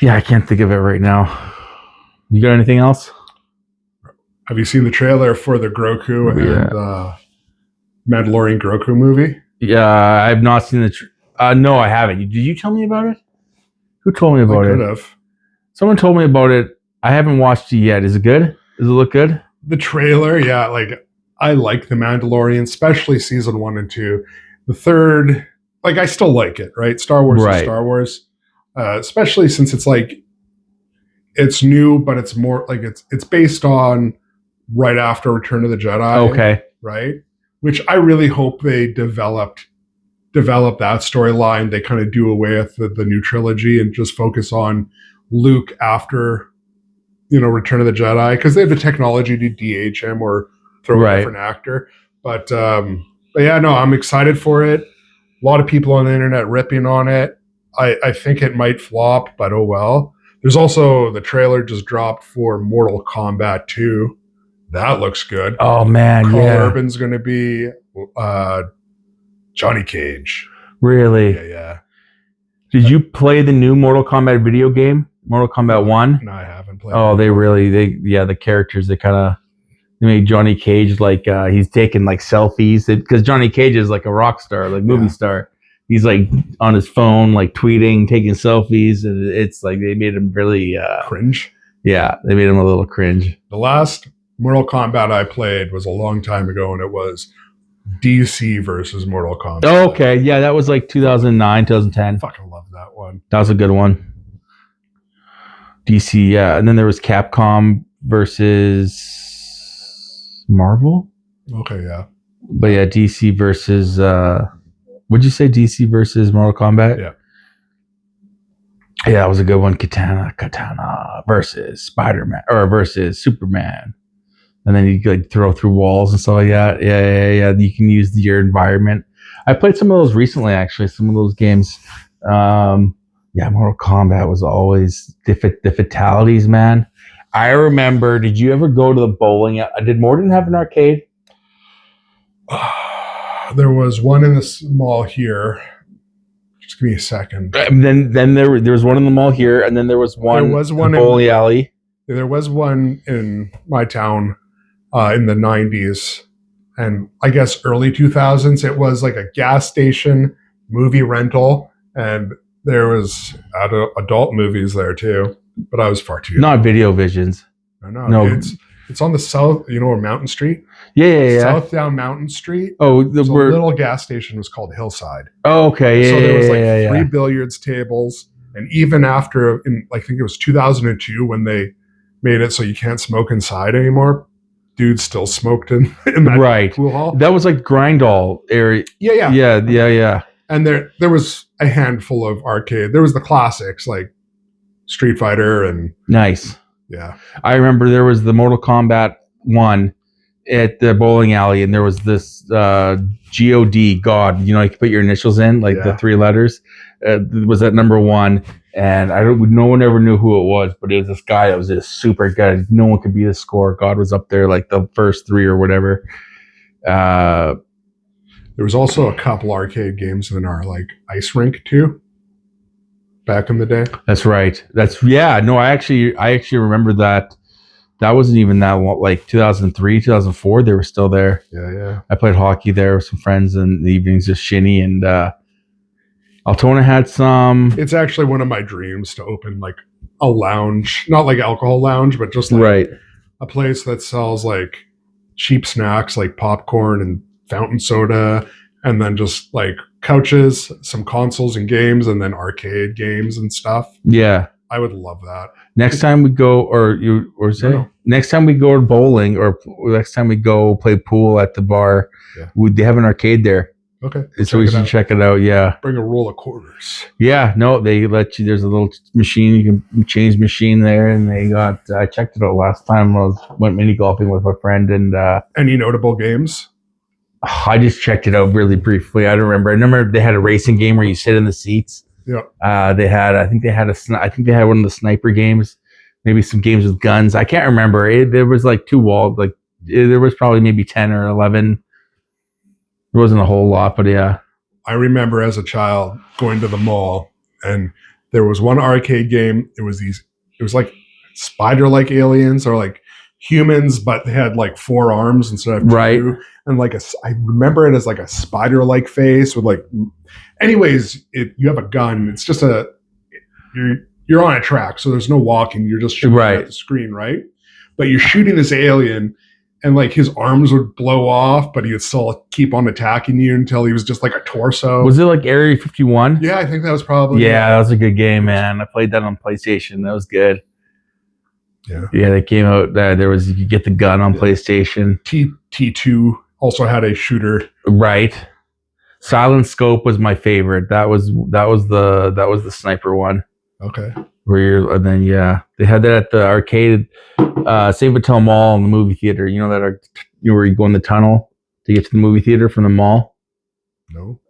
Yeah, I can't think of it right now. You got anything else? Have you seen the trailer for the Grogu and Mandalorian Grogu movie? Yeah, I've not seen the. No, I haven't. Did you tell me about it? Who told me about it? I could have. Someone told me about it. I haven't watched it yet. Is it good? Does it look good? The trailer, yeah. Like, I like The Mandalorian, especially season 1 and 2. The third, like, I still like it, right? Star Wars is Star Wars. Especially since it's like, it's new, but it's more like it's based on right after Return of the Jedi. Okay. Right? which I really hope they develop that storyline. They kind of do away with the new trilogy and just focus on Luke after, Return of the Jedi, because they have the technology to DH him or throw a different actor. But yeah, no, I'm excited for it. A lot of people on the internet ripping on it. I think it might flop, but oh well. There's also the trailer just dropped for Mortal Kombat 2. That looks good. Oh man, Carl yeah. Urban's going to be Johnny Cage. Really? Yeah. Did you play the new Mortal Kombat video game, Mortal Kombat 1? No, I haven't played. Oh, the characters, they made Johnny Cage like he's taking like selfies because Johnny Cage is like a rock star, like movie star. He's like on his phone, like tweeting, taking selfies, and it's like they made him really cringe. Yeah, they made him a little cringe. The last Mortal Kombat I played was a long time ago, and it was DC versus Mortal Kombat. Oh, okay, yeah, that was like 2009, 2010. Fucking love that one. That was a good one. DC, yeah, and then there was Capcom versus Marvel. Okay, yeah. But yeah, DC versus would you say DC versus Mortal Kombat? Yeah. Yeah, that was a good one. Katana versus Spider-Man or versus Superman. And then you could like throw through walls and stuff like that. Yeah. You can use your environment. I played some of those recently, actually, some of those games. Mortal Kombat was always the fatalities, man. I remember, did you ever go to the bowling? Did Morden have an arcade? There was one in the mall here. Just give me a second. Then there was one in the mall here, and then there was one in the bowling alley. There was one in my town in the 90s, and I guess early 2000s. It was like a gas station, movie rental, and there was adult movies there too. But I was far too young. Not Video Visions. No. It's on the south, where Mountain Street? Yeah. South down Mountain Street. Oh, the little gas station was called Hillside. Oh, okay. Yeah, so there was 3 billiards tables. And even after, I think it was 2002 when they made it so you can't smoke inside anymore, dudes still smoked in that pool hall. That was like Grindall area. Yeah. And there was a handful of arcade. There was the classics like Street Fighter and... Nice. Yeah. I remember there was the Mortal Kombat 1 at the bowling alley, and there was this G-O-D, God, you could put your initials in, like the 3 letters. Was at number 1, and no one ever knew who it was, but it was this guy that was just super good. No one could beat his score. God was up there like the first 3 or whatever. There was also a couple arcade games in our like ice rink too. Back in the day. That's right. I actually remember that. That wasn't even that long, like 2003, 2004. They were still there. Yeah. I played hockey there with some friends in the evenings, just shinny, and Altona had some. It's actually one of my dreams to open like a lounge, not like alcohol lounge, but just like a place that sells like cheap snacks like popcorn and fountain soda, and then just like couches, some consoles and games, and then arcade games and stuff. Yeah. I would love that. Next time we go, next time we go to bowling, or next time we go play pool at the bar, they have an arcade there. Okay. So we should check it out. Yeah. Bring a roll of quarters. Yeah. No, they let you, there's a little machine, you can change machine there, and I checked it out last time I went mini golfing with my friend, and any notable games? I just checked it out really briefly. I don't remember. I remember they had a racing game where you sit in the seats. Yeah. I think they had one of the sniper games, maybe some games with guns. I can't remember. There was like 2 walls, there was probably maybe 10 or 11. There wasn't a whole lot, but yeah. I remember as a child going to the mall, and there was one arcade game. It was like spider-like aliens, or like humans, but they had like 4 arms instead of 2. Right. And I remember it as like a spider-like face with like, anyways, you have a gun. It's just you're on a track, so there's no walking. You're just shooting at the screen, right? But you're shooting this alien, and like his arms would blow off, but he would still keep on attacking you until he was just like a torso. Was it like Area 51? Yeah, I think that was probably. Yeah, that was a good game, man. I played that on PlayStation. That was good. Yeah. Yeah, they came out. You could get the gun on PlayStation. T2 also had a shooter. Right. Silent Scope was my favorite. That was the sniper one. Okay. And then they had that at the arcade, St. Vital Mall in the movie theater. You know that where you go in the tunnel to get to the movie theater from the mall? No.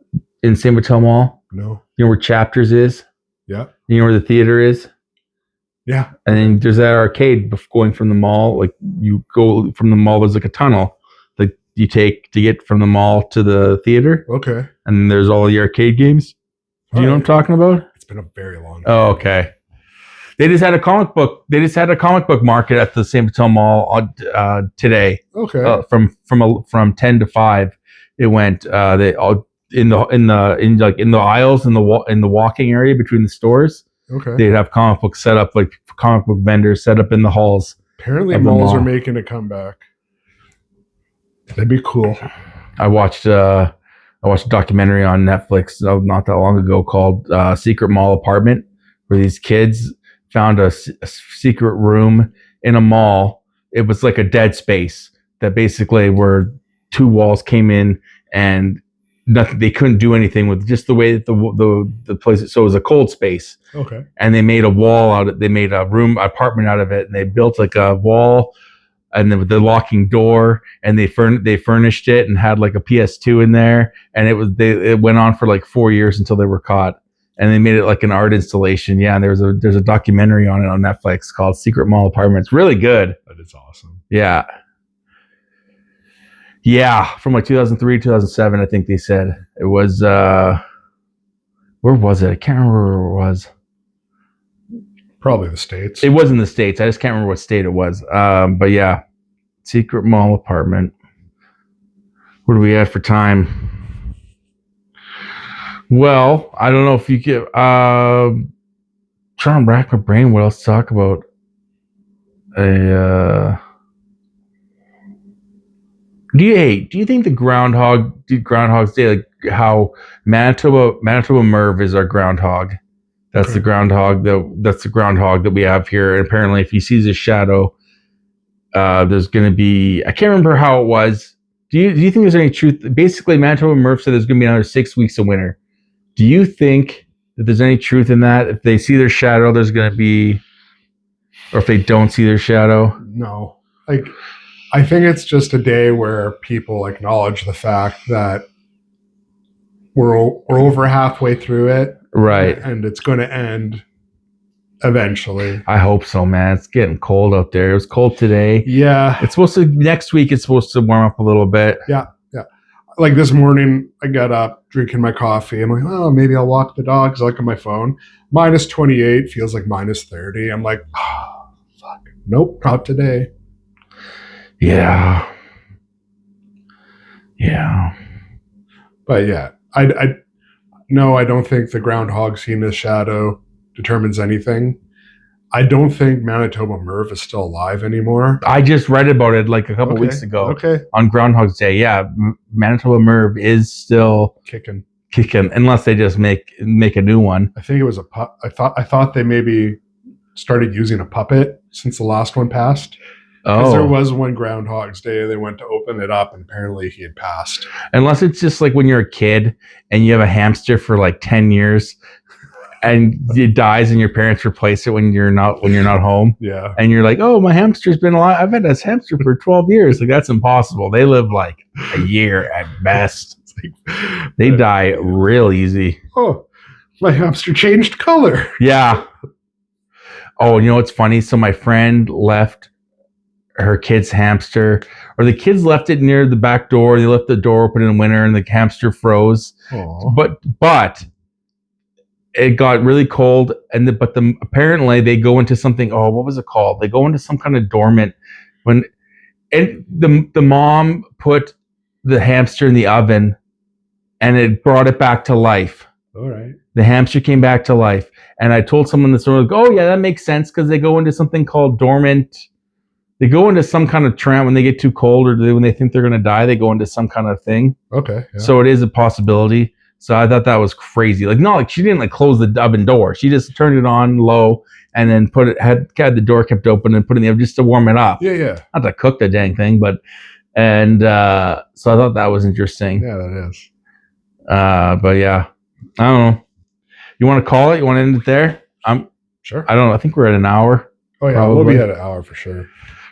In St. Vital Mall? No. You know where Chapters is? Yeah. You know where the theater is? Yeah. And then there's that arcade going from the mall. Like you go from the mall, there's like a tunnel that you take to get from the mall to the theater. Okay. And then there's all the arcade games. Do you know what I'm talking about? It's been a very long time. Oh, okay. They just had a comic book market at the St. Vital Mall today. Okay. From 10 to 5, it went. They all in the aisles in the walking area between the stores. Okay. They'd have comic books set up, like comic book vendors set up in the halls. Apparently, malls are making a comeback. That'd be cool. I watched a documentary on Netflix not that long ago called Secret Mall Apartment, where these kids found a secret room in a mall. It was like a dead space that basically where two walls came in and nothing. They couldn't do anything with just the way that the place. So it was a cold space. Okay. And they made a wall out of it. They made a apartment out of it, and they built like a wall, and then with the locking door, and they furnished it and had like a PS2 in there, and it went on for like 4 years until they were caught. And they made it like an art installation. Yeah, and there's a documentary on it on Netflix called Secret Mall Apartment. It's really good. That is awesome. Yeah. Yeah, from like 2003, 2007, I think they said. It was, where was it? I can't remember where it was. Probably the States. It was in the States. I just can't remember what state it was. But yeah, Secret Mall Apartment. What do we have for time? Well, I don't know if you get trying to rack my brain what else to talk about. Do you think the Groundhog's Day, like how Manitoba Merv is our groundhog? That's the groundhog that we have here. And apparently if he sees a shadow, there's gonna be, I can't remember how it was. Do you think there's any truth? Basically, Manitoba Merv said there's gonna be another 6 weeks of winter. Do you think that there's any truth in that? If they see their shadow, there's going to be, or if they don't see their shadow? No. Like, I think it's just a day where people acknowledge the fact that we're over halfway through it. Right. And it's going to end eventually. I hope so, man. It's getting cold out there. It was cold today. Yeah. Next week, it's supposed to warm up a little bit. Yeah. Like this morning, I got up drinking my coffee. I'm like, oh, maybe I'll walk the dogs. I look at my phone. Minus 28 feels like minus 30. I'm like, oh, fuck. Nope, not today. Yeah. But yeah, I don't think the groundhog seeing the shadow determines anything. I don't think Manitoba Merv is still alive anymore. I just read about it like a couple weeks ago. Okay. On Groundhog's Day. Yeah, Manitoba Merv is still kicking, unless they just make a new one. I think it was I thought they maybe started using a puppet since the last one passed. Because there was one Groundhog's Day, they went to open it up, and apparently he had passed. Unless it's just like when you're a kid and you have a hamster for like 10 years. And it dies, and your parents replace it when you're not home. Yeah, and you're like, "Oh, my hamster's been alive. I've had this hamster for 12 years." Like that's impossible. They live like a year at best. They die real easy. Oh, my hamster changed color. Yeah. Oh, you know what's funny? So my friend left her kid's hamster, or the kids left it near the back door. They left the door open in winter, and the hamster froze. Aww. But it got really cold, and apparently they go into something. Oh, what was it called? They go into some kind of dormant and the mom put the hamster in the oven, and it brought it back to life. All right. The hamster came back to life, and I told someone this one, like, oh yeah, that makes sense because they go into something called dormant. They go into some kind of trance when they get too cold, or when they think they're going to die. They go into some kind of thing. Okay. Yeah. So it is a possibility. So I thought that was crazy. Like, not like she didn't like close the oven door. She just turned it on low and then had the door kept open and put it in the oven just to warm it up. Yeah. Not to cook the dang thing, but And so I thought that was interesting. Yeah, that is. But yeah, I don't know. You want to call it? You want to end it there? Sure. I don't know. I think we're at an hour. Oh yeah, Probably. we'll be at an hour for sure.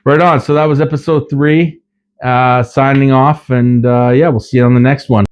Right on. So that was episode 3. Signing off, and yeah, we'll see you on the next one.